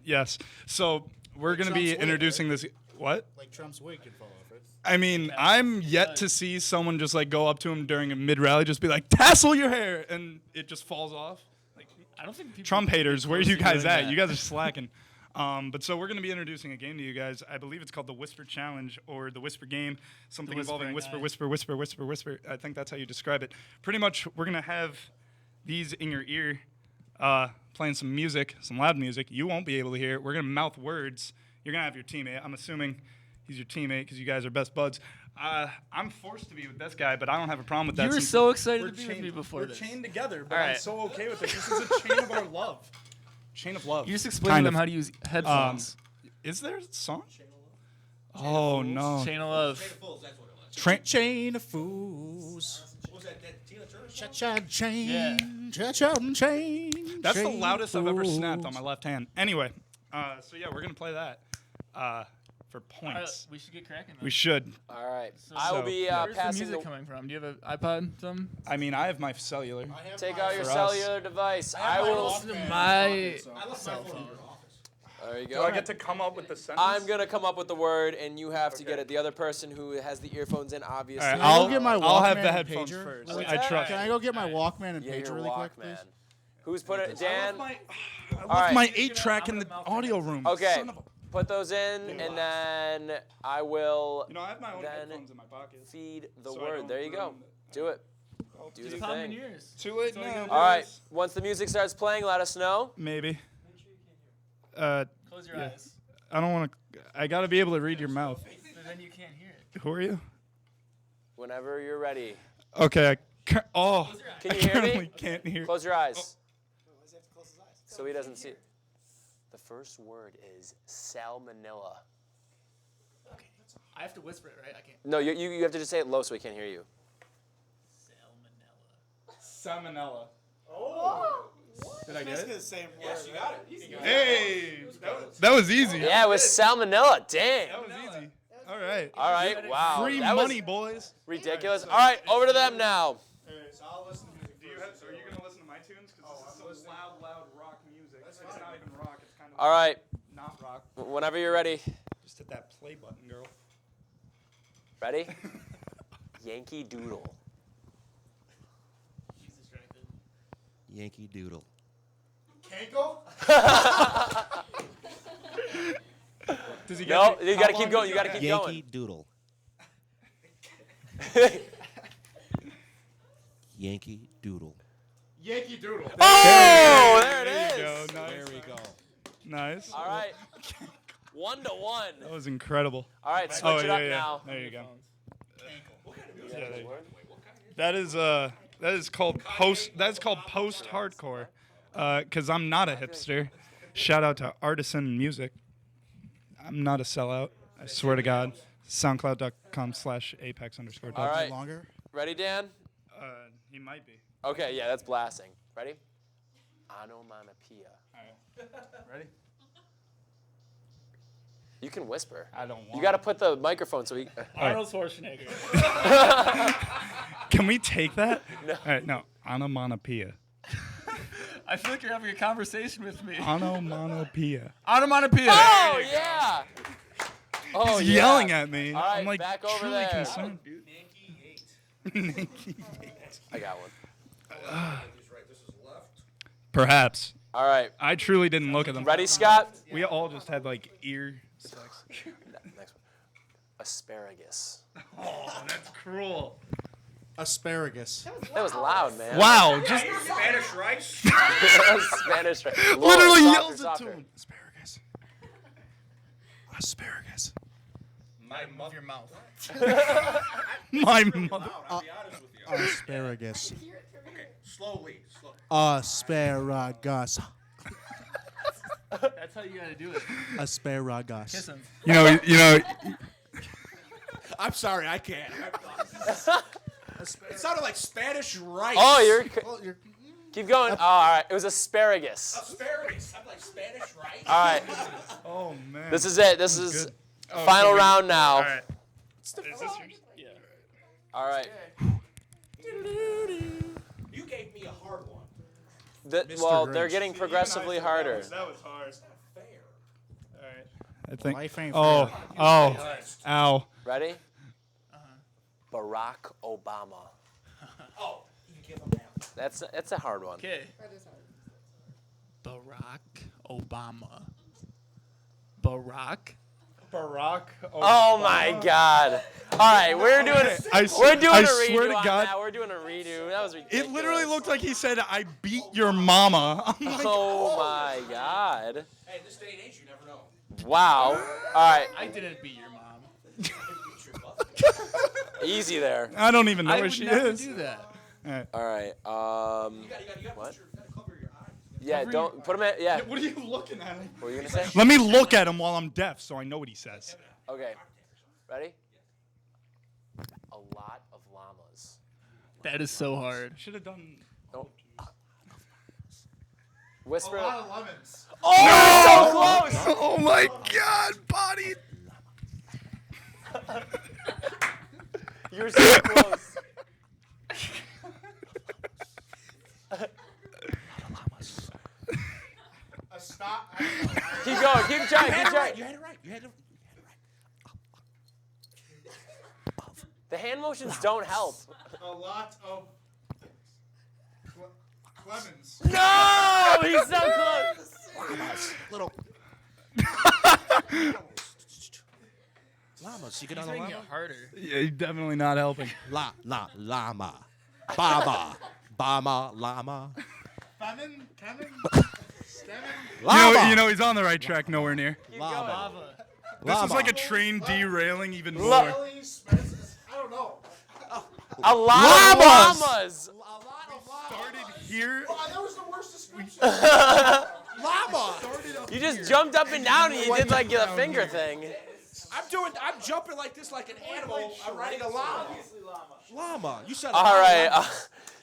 Speaker 13: yes. So we're gonna be
Speaker 2: Trump's wig,
Speaker 13: introducing this. What?
Speaker 2: Like Trump's wig can fall off, right?
Speaker 13: I mean, I'm yet to see someone just like go up to him during a mid rally, just be like, "Tassel your hair," and it just falls off. Like,
Speaker 14: I don't think people
Speaker 13: Trump haters, where are you guys at?
Speaker 14: that.
Speaker 13: You guys are slacking. But so we're going to be introducing a game to you guys. I believe it's called the Whisper Challenge or the Whisper Game, something involving whisper, whisper, whisper, whisper, whisper. I think that's how you describe it. Pretty much, we're going to have these in your ear, playing some music, some loud music. You won't be able to hear it. We're going to mouth words. You're going to have your teammate. I'm assuming he's your teammate because you guys are best buds. I'm forced to be with this guy, but I don't have a problem with that.
Speaker 14: You were
Speaker 13: since
Speaker 14: so excited
Speaker 13: we're
Speaker 14: to be with me before
Speaker 13: We're
Speaker 14: this.
Speaker 13: chained together, but
Speaker 14: All
Speaker 13: I'm
Speaker 14: right.
Speaker 13: so okay with this. This is a chain of our love. Chain of love.
Speaker 14: You just explained to them how to use headphones.
Speaker 13: Is there a song? Oh no.
Speaker 14: Chain of love.
Speaker 2: Chain of fools.
Speaker 15: What was that Tina Turner song?
Speaker 2: Cha-cha chain.
Speaker 14: Yeah.
Speaker 2: Cha-cha chain.
Speaker 13: That's the
Speaker 2: chain
Speaker 13: loudest I've ever
Speaker 2: fools.
Speaker 13: snapped on my left hand. Anyway, so yeah, we're gonna play that for points.
Speaker 14: We should get cracking.
Speaker 13: We should.
Speaker 1: All right.
Speaker 14: So-
Speaker 1: I will be
Speaker 14: Where's the
Speaker 1: passing
Speaker 14: music coming from? Do you have an iPod? Something?
Speaker 13: I mean, I have my cellular.
Speaker 1: Take out your
Speaker 13: For us.
Speaker 1: cellular device. I will.
Speaker 14: Listen to my
Speaker 15: I left my phone in your office.
Speaker 1: There you
Speaker 13: Do
Speaker 1: go.
Speaker 13: I get to come up with the sentence?
Speaker 1: I'm gonna come up with the word, and you have to get it. The other person who has the earphones in, obviously.
Speaker 13: All right,
Speaker 2: Can I go
Speaker 13: I'll
Speaker 2: get my
Speaker 13: I'll have
Speaker 2: Walkman
Speaker 13: the
Speaker 2: and
Speaker 13: headphones
Speaker 2: pager?
Speaker 13: first.
Speaker 2: What's
Speaker 13: I
Speaker 1: that?
Speaker 13: trust.
Speaker 2: Can I go get my Walkman and
Speaker 1: Yeah,
Speaker 2: pager
Speaker 1: your
Speaker 2: really quick,
Speaker 1: Walkman.
Speaker 2: please?
Speaker 1: Who's put it? Dan.
Speaker 13: I
Speaker 1: All
Speaker 13: left
Speaker 1: right.
Speaker 13: my 8-track in the audio room.
Speaker 1: Okay.
Speaker 13: Son of a-
Speaker 1: Put those in, and then I will
Speaker 13: You know, I have my own
Speaker 1: then
Speaker 13: headphones in my pocket.
Speaker 1: feed the
Speaker 13: So I
Speaker 1: word.
Speaker 13: don't
Speaker 1: There you go.
Speaker 13: ruin the-
Speaker 1: Do it. Do the
Speaker 14: palm in
Speaker 1: thing.
Speaker 14: yours.
Speaker 13: Too late
Speaker 14: That's all you
Speaker 13: now.
Speaker 14: gotta
Speaker 1: All right. Once the music starts playing, let us know.
Speaker 13: Maybe.
Speaker 14: Close your
Speaker 13: Yeah.
Speaker 14: eyes.
Speaker 13: I don't want to. I gotta be able to read your mouth.
Speaker 14: But then you can't hear it.
Speaker 13: Who are you?
Speaker 1: Whenever you're ready.
Speaker 13: Okay. Oh.
Speaker 1: Can you
Speaker 13: I
Speaker 1: hear
Speaker 13: currently
Speaker 1: me?
Speaker 13: can't hear.
Speaker 1: Close your eyes. So he doesn't see it. The first word is salmonella.
Speaker 14: I have to whisper it, right? I can't.
Speaker 1: No, you have to just say it low so he can't hear you.
Speaker 13: Salmonella. Oh. Did I get it?
Speaker 4: the same word.
Speaker 15: Yes, you got it.
Speaker 13: Hey. That was easy.
Speaker 1: Yeah, it was salmonella. Dang.
Speaker 13: That was easy. All right.
Speaker 1: All right. Wow.
Speaker 13: Free
Speaker 1: That was
Speaker 13: money, boys.
Speaker 1: ridiculous. All right, over to them now.
Speaker 13: So I'll listen to music. Are you gonna listen to my tunes? Because this is some loud rock music. It's not even rock. It's kind of
Speaker 1: All right.
Speaker 13: not rock.
Speaker 1: Whenever you're ready.
Speaker 13: Just hit that play button, girl.
Speaker 1: Ready? Yankee Doodle.
Speaker 14: She's distracted.
Speaker 15: Yankee Doodle.
Speaker 13: Does he
Speaker 1: No,
Speaker 13: get
Speaker 1: you gotta keep going. You gotta keep
Speaker 15: Yankee
Speaker 1: going.
Speaker 15: Doodle. Yankee Doodle.
Speaker 2: Yankee Doodle.
Speaker 1: Oh, there it
Speaker 13: There
Speaker 1: is.
Speaker 13: you go. Nice.
Speaker 15: There we go.
Speaker 13: Nice.
Speaker 1: All right. 1-1.
Speaker 13: That was incredible.
Speaker 1: All right, switch it up now.
Speaker 13: There you go. That is called post. That's called post hardcore. Cause I'm not a hipster. Shout out to Artisan Music. I'm not a sellout. I swear to God. SoundCloud.com/apex_.
Speaker 1: All right.
Speaker 2: Longer?
Speaker 1: Ready, Dan?
Speaker 13: He might be.
Speaker 1: Okay, yeah, that's blasting. Ready? Onomatopoeia.
Speaker 13: Ready?
Speaker 1: You can whisper.
Speaker 13: I don't want.
Speaker 1: You got to put the microphone so he.
Speaker 14: Arnold Schwarzenegger.
Speaker 13: Can we take that?
Speaker 1: No.
Speaker 13: All right. No. Onomatopoeia.
Speaker 14: I feel like you're having a conversation with me.
Speaker 13: Onomatopoeia.
Speaker 14: Onomatopoeia.
Speaker 1: Oh yeah. Oh
Speaker 13: He's
Speaker 1: yeah.
Speaker 13: yelling at me.
Speaker 1: All right,
Speaker 13: I'm like
Speaker 1: back over
Speaker 13: truly
Speaker 1: there.
Speaker 13: concerned, dude.
Speaker 1: I got one.
Speaker 13: Perhaps.
Speaker 1: All right.
Speaker 13: I truly didn't look at them.
Speaker 1: Ready, Scott?
Speaker 13: We all just had like ear sex.
Speaker 1: Next one. Asparagus.
Speaker 13: Oh, that's cruel.
Speaker 2: Asparagus.
Speaker 1: That was loud, man.
Speaker 13: Wow, just
Speaker 15: Spanish rice?
Speaker 1: That was Spanish. Lower,
Speaker 13: literally
Speaker 1: softer,
Speaker 13: yells it
Speaker 1: softer.
Speaker 13: to him.
Speaker 2: Asparagus. Asparagus.
Speaker 14: Move your mouth.
Speaker 13: My mother.
Speaker 2: Asparagus.
Speaker 15: Slowly.
Speaker 2: Asparagus.
Speaker 14: That's how you gotta do it.
Speaker 2: Asparagus.
Speaker 14: Kiss him.
Speaker 13: You know.
Speaker 15: I'm sorry, I can't. It sounded like Spanish rice.
Speaker 1: Oh, you're. Keep going. Oh, all right. It was asparagus.
Speaker 15: Asparagus. I'm like Spanish rice.
Speaker 1: All right.
Speaker 13: Oh man.
Speaker 1: This is it. This is
Speaker 13: good.
Speaker 1: final round now.
Speaker 13: All right. Is this yours? Yeah.
Speaker 1: All right.
Speaker 15: You gave me a hard one.
Speaker 1: Well, they're getting progressively harder.
Speaker 13: That was hard.
Speaker 15: Fair.
Speaker 13: All right. I think.
Speaker 2: Life ain't
Speaker 13: Oh.
Speaker 2: fair.
Speaker 13: Oh. Ow.
Speaker 1: Ready? Barack Obama.
Speaker 15: Oh, you can give them that.
Speaker 1: That's a hard one.
Speaker 14: Okay. Barack Obama. Barack.
Speaker 1: Oh my God! All right, we're doing a
Speaker 13: I swear to
Speaker 1: redo on
Speaker 13: God.
Speaker 1: that. We're doing a redo. That was ridiculous.
Speaker 13: It literally looked like he said, "I beat your mama." I'm like,
Speaker 1: Oh my God!
Speaker 15: Hey, in this day and age, you never know.
Speaker 1: Wow. All right,
Speaker 14: I didn't beat your mom.
Speaker 1: easy there.
Speaker 13: I don't even know
Speaker 14: I
Speaker 13: where
Speaker 14: would
Speaker 13: she
Speaker 14: never
Speaker 13: is.
Speaker 14: do that.
Speaker 1: All right.
Speaker 15: You got
Speaker 1: What?
Speaker 15: cover your eyes.
Speaker 1: Yeah, don't put him at. Yeah.
Speaker 13: What are you looking at?
Speaker 1: What were you gonna say?
Speaker 13: Let me look at him while I'm deaf, so I know what he says.
Speaker 1: Okay. Ready? A lot of llamas.
Speaker 14: That is so hard.
Speaker 13: Should have done.
Speaker 1: Oh. Whisper.
Speaker 2: of lemons.
Speaker 1: Oh, so close!
Speaker 13: Oh my God, body.
Speaker 1: You were so close.
Speaker 2: Stop.
Speaker 1: Keep going. Keep trying. Keep trying.
Speaker 15: You had it right. You had it right.
Speaker 1: The hand motions don't help.
Speaker 2: A lot of lemons.
Speaker 1: No! He's so close.
Speaker 15: Little. Llamas. You get on the
Speaker 14: Making
Speaker 15: llama?
Speaker 14: it harder.
Speaker 13: Yeah, he's definitely not helping.
Speaker 15: Llama. Baba. Bama. Llama.
Speaker 2: Famine? Kevin?
Speaker 15: Llama.
Speaker 13: You know, he's on the right track. Nowhere near.
Speaker 15: Llama.
Speaker 13: This is like a train derailing even more.
Speaker 2: I don't know.
Speaker 1: A lot of llamas.
Speaker 13: Started here.
Speaker 2: Oh, that was the worst description.
Speaker 15: Llama.
Speaker 1: You just jumped up and down and you did like a finger thing.
Speaker 15: I'm jumping like this like an animal. I'm riding a llama. Llama. You said
Speaker 1: All right.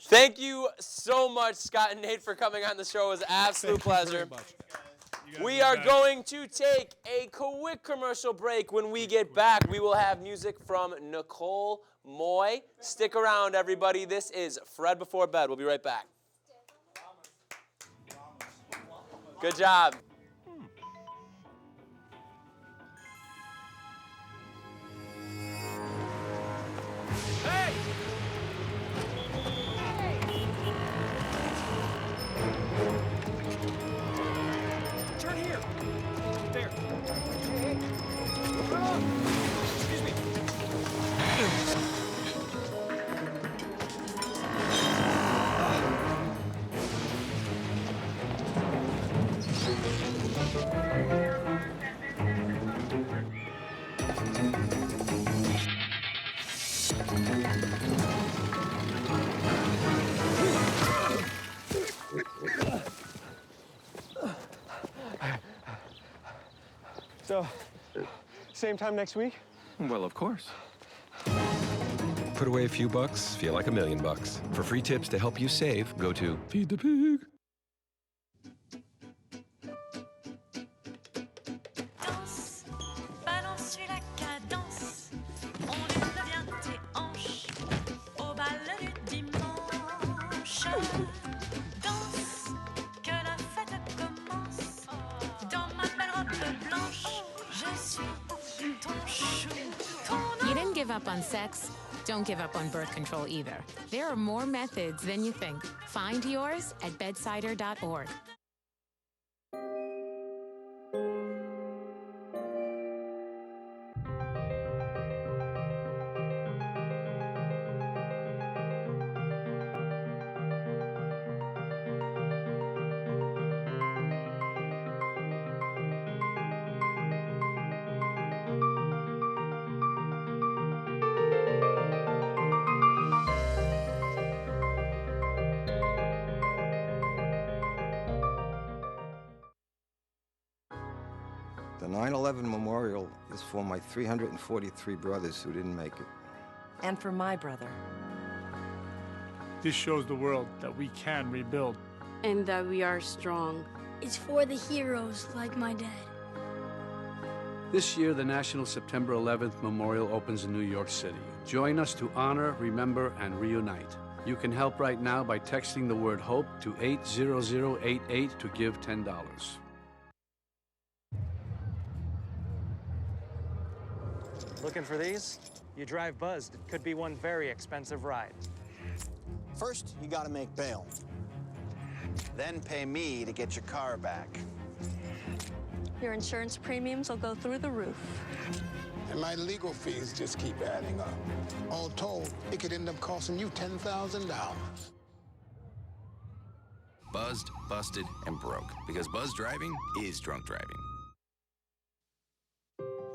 Speaker 1: Thank you so much, Scott and Nate, for coming on the show. It was an absolute pleasure. We are going to take a quick commercial break. When we get back, we will have music from Nicole Moy. Stick around, everybody. This is Fred Before Bed. We'll be right back. Good job. Hey!
Speaker 11: Turn here. There. Excuse me.
Speaker 16: So, same time next week?
Speaker 17: Well, of course. Put away a few bucks, feel like $1 million. For free tips to help you save, go to Feed the Pig.
Speaker 18: Balance la cadence, on lève bien tes hanches au bal du dimanche. Danse, que la fête commence. Dans ma belle robe blanche, je suis ton chou.
Speaker 19: You didn't give up on sex. Don't give up on birth control either. There are more methods than you think. Find yours at bedsider.org.
Speaker 20: The 9/11 memorial is for my 343 brothers who didn't make it.
Speaker 21: And for my brother, This shows the world that we can rebuild.
Speaker 22: And that we are strong.
Speaker 23: It's for the heroes like my dad.
Speaker 24: This year, the National September 11th Memorial opens in New York City. Join us to honor, remember, and reunite. You can help right now by texting the word HOPE to 80088 to give $10.
Speaker 25: Looking for these? You drive buzzed. It could be one very expensive ride.
Speaker 26: First, you gotta make bail. Then pay me to get your car back.
Speaker 23: Your insurance premiums will go through the roof.
Speaker 27: And my legal fees just keep adding up. All told, it could end up costing you $10,000.
Speaker 28: Buzzed, busted, and broke. Because buzz driving is drunk driving.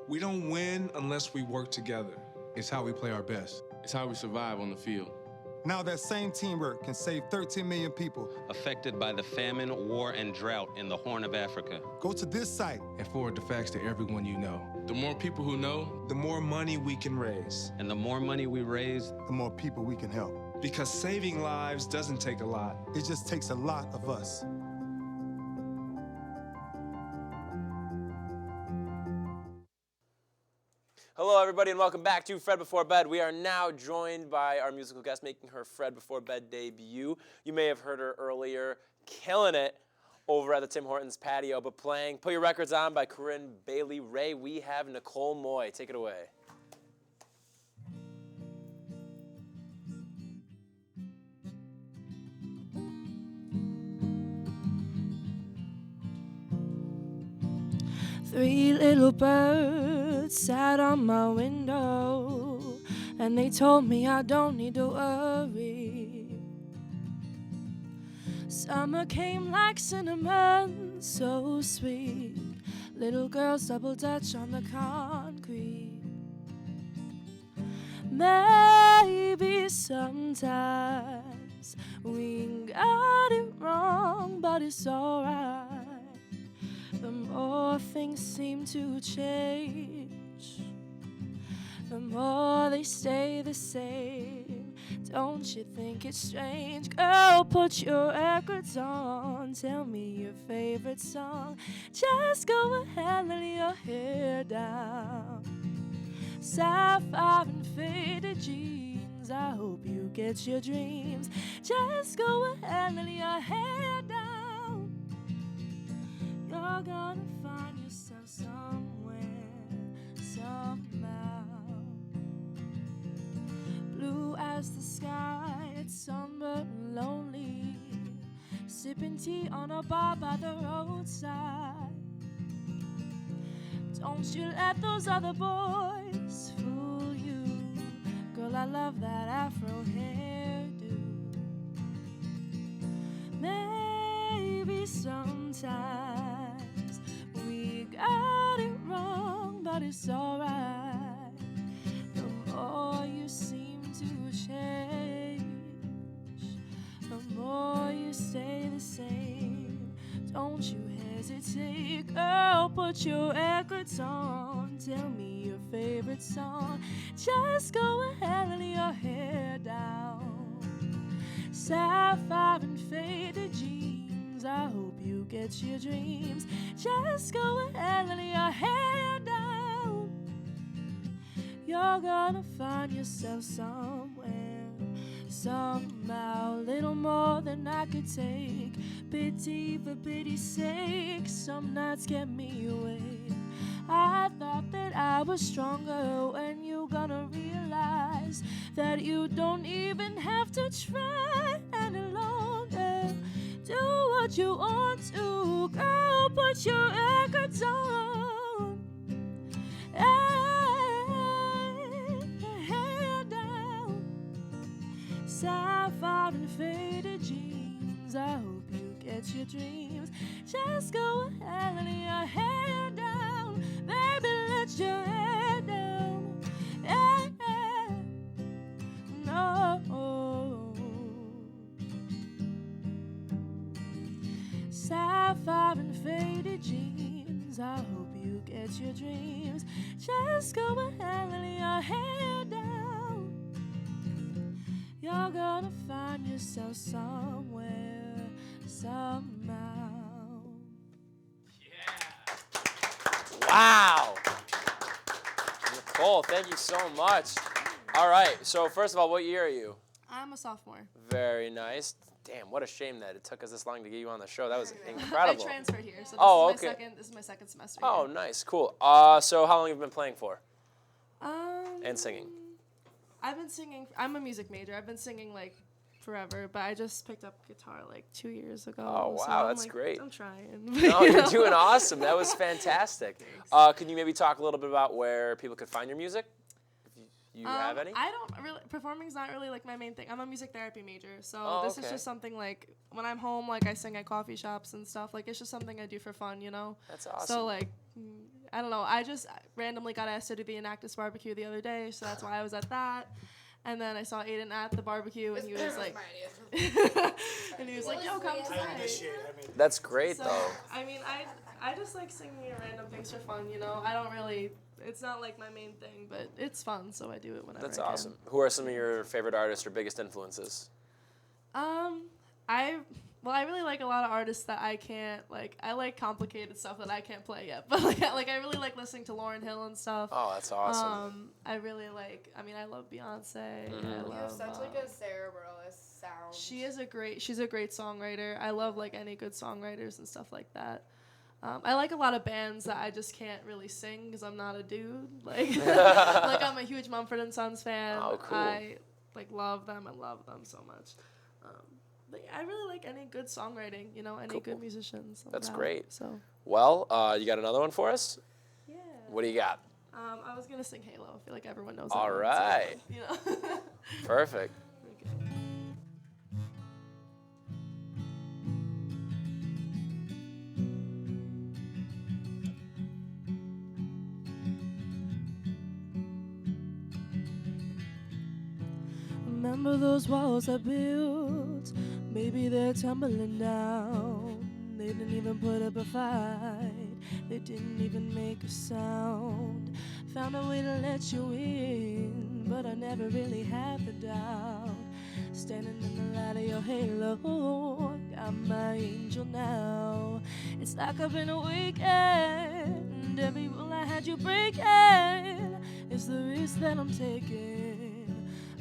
Speaker 29: We don't win unless we work together. It's how we play our best. It's how we survive on the field.
Speaker 30: Now that same teamwork can save 13 million people
Speaker 31: affected by the famine, war, and drought in the Horn of Africa.
Speaker 30: Go to this site
Speaker 29: and forward the facts to everyone you know. The more people who know,
Speaker 30: the more money we can raise.
Speaker 31: And the more money we raise,
Speaker 30: the more people we can help. Because saving lives doesn't take a lot. It just takes a lot of us.
Speaker 1: Hello, everybody, and welcome back to Fred Before Bed. We are now joined by our musical guest making her Fred Before Bed debut. You may have heard her earlier killing it over at the Tim Hortons patio, but playing Put Your Records On by Corinne Bailey Ray. We have Nicole Moy. Take it away.
Speaker 32: Three little birds sat on my window, and they told me I don't need to worry. Summer came like cinnamon, so sweet. Little girls double dutch on the concrete. Maybe sometimes we got it wrong, but it's alright. The more things seem to change, the more they stay the same. Don't you think it's strange? Girl, put your records on. Tell me your favorite song. Just go ahead, let your hair down. Sapphire and faded jeans, I hope you get your dreams. Just go ahead, let your hair down. You're gonna find yourself somewhere, somehow. Blue as the sky, it's sunburned and lonely. Sipping tea on a bar by the roadside. Don't you let those other boys fool you. Girl, I love that afro hairdo. Maybe sometimes we got it wrong, but it's alright. The more you seem to change, the more you stay the same. Don't you hesitate, girl, put your records on. Tell me your favorite song. Just go ahead and let your hair down. Sapphire and faded jeans, I hope you get your dreams. Just go ahead and let your hair down. You're gonna find yourself somewhere, somehow. Little more than I could take. Pity for pity's sake, some nights get me awake. I thought that I was stronger. When you gonna realize that you don't even have to try any longer? Do what you want to, girl, put your records on. Hair down. Sapphire and faded jeans, I hope you get your dreams. Just go ahead and let your hair down. Baby, let your hair down. Yeah, no. Sapphire and faded jeans, I hope you get your dreams. Just go ahead and let your hair down. You're you're gonna find yourself somewhere, somehow.
Speaker 1: Wow. Nicole, thank you so much. All right, so first of all, what year are you?
Speaker 32: I'm a sophomore.
Speaker 1: Very nice. Damn, what a shame that it took us this long to get you on the show. That was incredible.
Speaker 32: I transferred here, so this is my second semester.
Speaker 1: Oh,
Speaker 32: here.
Speaker 1: nice, cool. So how long have you been playing for? And singing?
Speaker 32: I've been singing. I'm a music major. I've been singing like forever, but I just picked up guitar like 2 years ago.
Speaker 1: Oh, wow,
Speaker 32: so
Speaker 1: that's great.
Speaker 32: I'm trying.
Speaker 1: No, you're doing awesome. That was fantastic. Can you maybe talk a little bit about where people could find your music? You have any?
Speaker 32: I don't really, performing's not really like my main thing. I'm a music therapy major, so this is just something like when I'm home, like I sing at coffee shops and stuff. Like it's just something I do for fun, you know?
Speaker 1: That's awesome.
Speaker 32: So like, I don't know. I just randomly got asked to do the Enactus barbecue the other day, so that's why I was at that. And then I saw Aiden at the barbecue, and he was like, and he was like, "Yo, come tonight."
Speaker 1: That's great,
Speaker 32: So,
Speaker 1: though.
Speaker 32: I mean, I just like singing random things for fun, you know? I don't really, it's not like my main thing, but it's fun, so I do it whenever
Speaker 1: That's
Speaker 32: I can.
Speaker 1: awesome. Who are some of your favorite artists or biggest influences?
Speaker 32: I really like a lot of artists that I can't, like, I like complicated stuff that I can't play yet, but like I really like listening to Lauryn Hill and stuff.
Speaker 1: Oh, that's awesome.
Speaker 32: I really like, I love Beyonce.
Speaker 1: Mm-hmm.
Speaker 32: I love,
Speaker 2: You have such like a cerebralist sound.
Speaker 32: she's a great songwriter. I love like any good songwriters and stuff like that. I like a lot of bands that I just can't really sing because I'm not a dude. Like, like I'm a huge Mumford & Sons fan.
Speaker 1: Oh, cool.
Speaker 32: I like love them and love them so much. But yeah, I really like any good songwriting, you know, any good musicians.
Speaker 1: That's great.
Speaker 32: So.
Speaker 1: Well, you got another one for us?
Speaker 32: Yeah.
Speaker 1: What do you got?
Speaker 32: I was gonna sing Halo. I feel like everyone knows.
Speaker 1: All
Speaker 32: that
Speaker 1: right.
Speaker 32: One, so, you know.
Speaker 1: Perfect.
Speaker 32: Remember those walls I built? Maybe they're tumbling down. They didn't even put up a fight. They didn't even make a sound. Found a way to let you in, but I never really had the doubt. Standing in the light of your halo, got my angel now. It's like I've been a weekend. Every rule I had you breaking is the risk that I'm taking.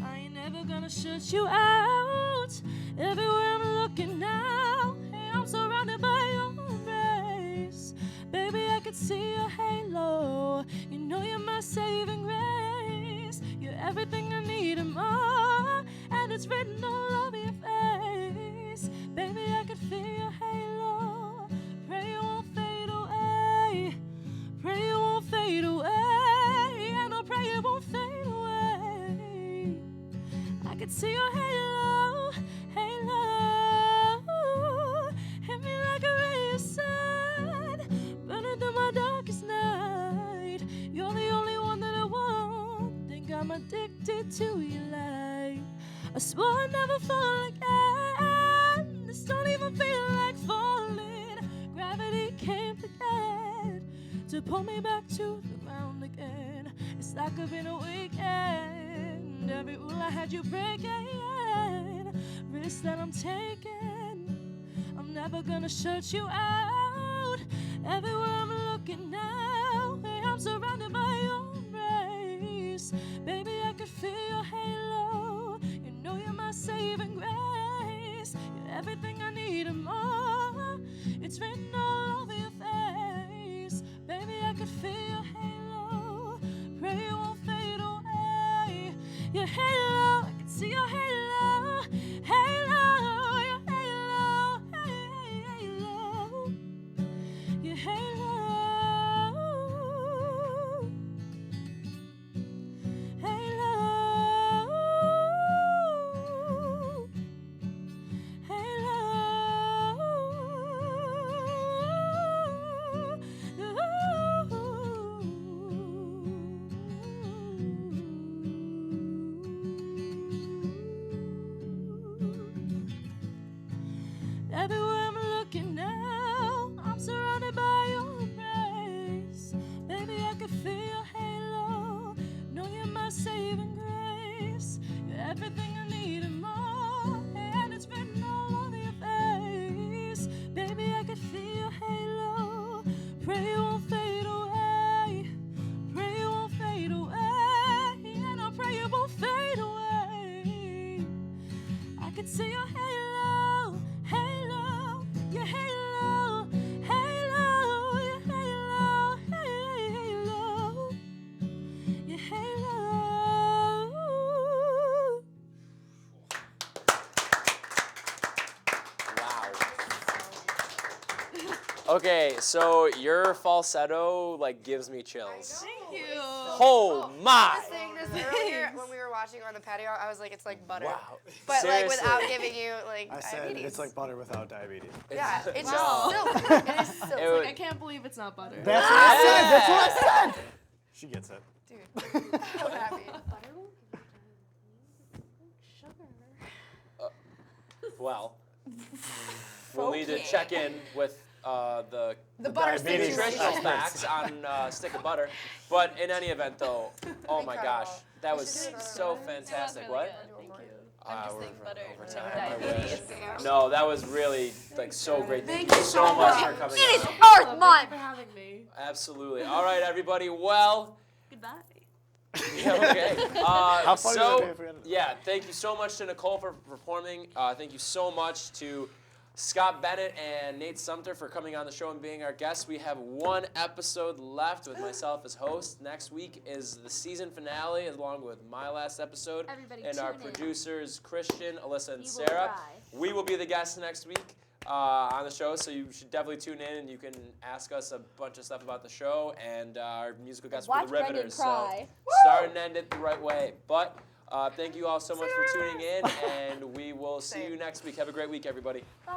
Speaker 32: I ain't never gonna shut you out. Everywhere I'm looking now, hey, I'm surrounded by your rays. Baby, I could see your halo. You know you're my saving grace. You're everything I need and more, and it's written all over your face. Baby, I could feel your halo. Pray you won't fade away. Pray you won't fade away. And I'll pray you won't fade away. I could see your halo, halo. Hit me like a ray of sun, burning through my darkest night. You're the only one that I want. Think I'm addicted to your light. I swore I'd never fall again. This don't even feel like falling. Gravity came to pull me back to the ground again. It's like I've been a weekend. Every rule I had you breaking, risk that I'm taking. I'm never gonna shut you out. Everywhere I'm looking now, hey, I'm surrounded by your rays. Baby, I could feel your halo. You know you're my saving grace. You're everything I need and more. It's written all over your face. Baby, I could feel your halo. Pray you won't fade away. Your halo, I can see your halo. Halo, your halo. Halo, your halo. Halo. Halo.
Speaker 1: Okay, so your falsetto like gives me chills.
Speaker 2: Thank you.
Speaker 1: Oh my!
Speaker 2: I was saying this earlier when we were watching on the patio. I was like, it's like butter.
Speaker 1: Wow.
Speaker 2: But
Speaker 1: Seriously.
Speaker 2: like without giving you like
Speaker 3: I said
Speaker 2: diabetes.
Speaker 3: it's like butter without diabetes.
Speaker 2: Yeah, it's
Speaker 1: Wow.
Speaker 2: just silk. It is silk.
Speaker 1: It would-
Speaker 32: I can't believe it's not butter.
Speaker 3: That's what I said. That's what I said. She gets it.
Speaker 2: Dude, so happy.
Speaker 1: Well, we'll need to check in with the
Speaker 2: butter
Speaker 1: nutritional
Speaker 2: situation.
Speaker 1: facts on a stick of butter. But in any event, though, oh my gosh, that was so fantastic. What? Overtime, I wish. No, that was really like so great. Thank you so much for coming.
Speaker 2: It is
Speaker 1: out.
Speaker 2: Earth Month.
Speaker 32: Thank you for having me.
Speaker 1: Absolutely. All right, everybody. Well.
Speaker 23: Goodbye.
Speaker 1: Yeah, okay.
Speaker 3: How funny would it be if we ended
Speaker 1: Yeah, thank you so much to Nicole for performing. Thank you so much to Scott Bennett and Nate Sumter for coming on the show and being our guests. We have one episode left with myself as host. Next week is the season finale along with my last episode.
Speaker 23: Everybody
Speaker 1: and our
Speaker 23: tune in.
Speaker 1: producers, Christian, Alyssa, and
Speaker 23: You will
Speaker 1: Sarah.
Speaker 23: cry.
Speaker 1: We will be the guests next week on the show, so you should definitely tune in and you can ask us a bunch of stuff about the show, and our musical guests will be the Riveters. So start and end it the right way. But thank you all so much for tuning in, and we will see you next week. Have a great week, everybody.
Speaker 23: Bye.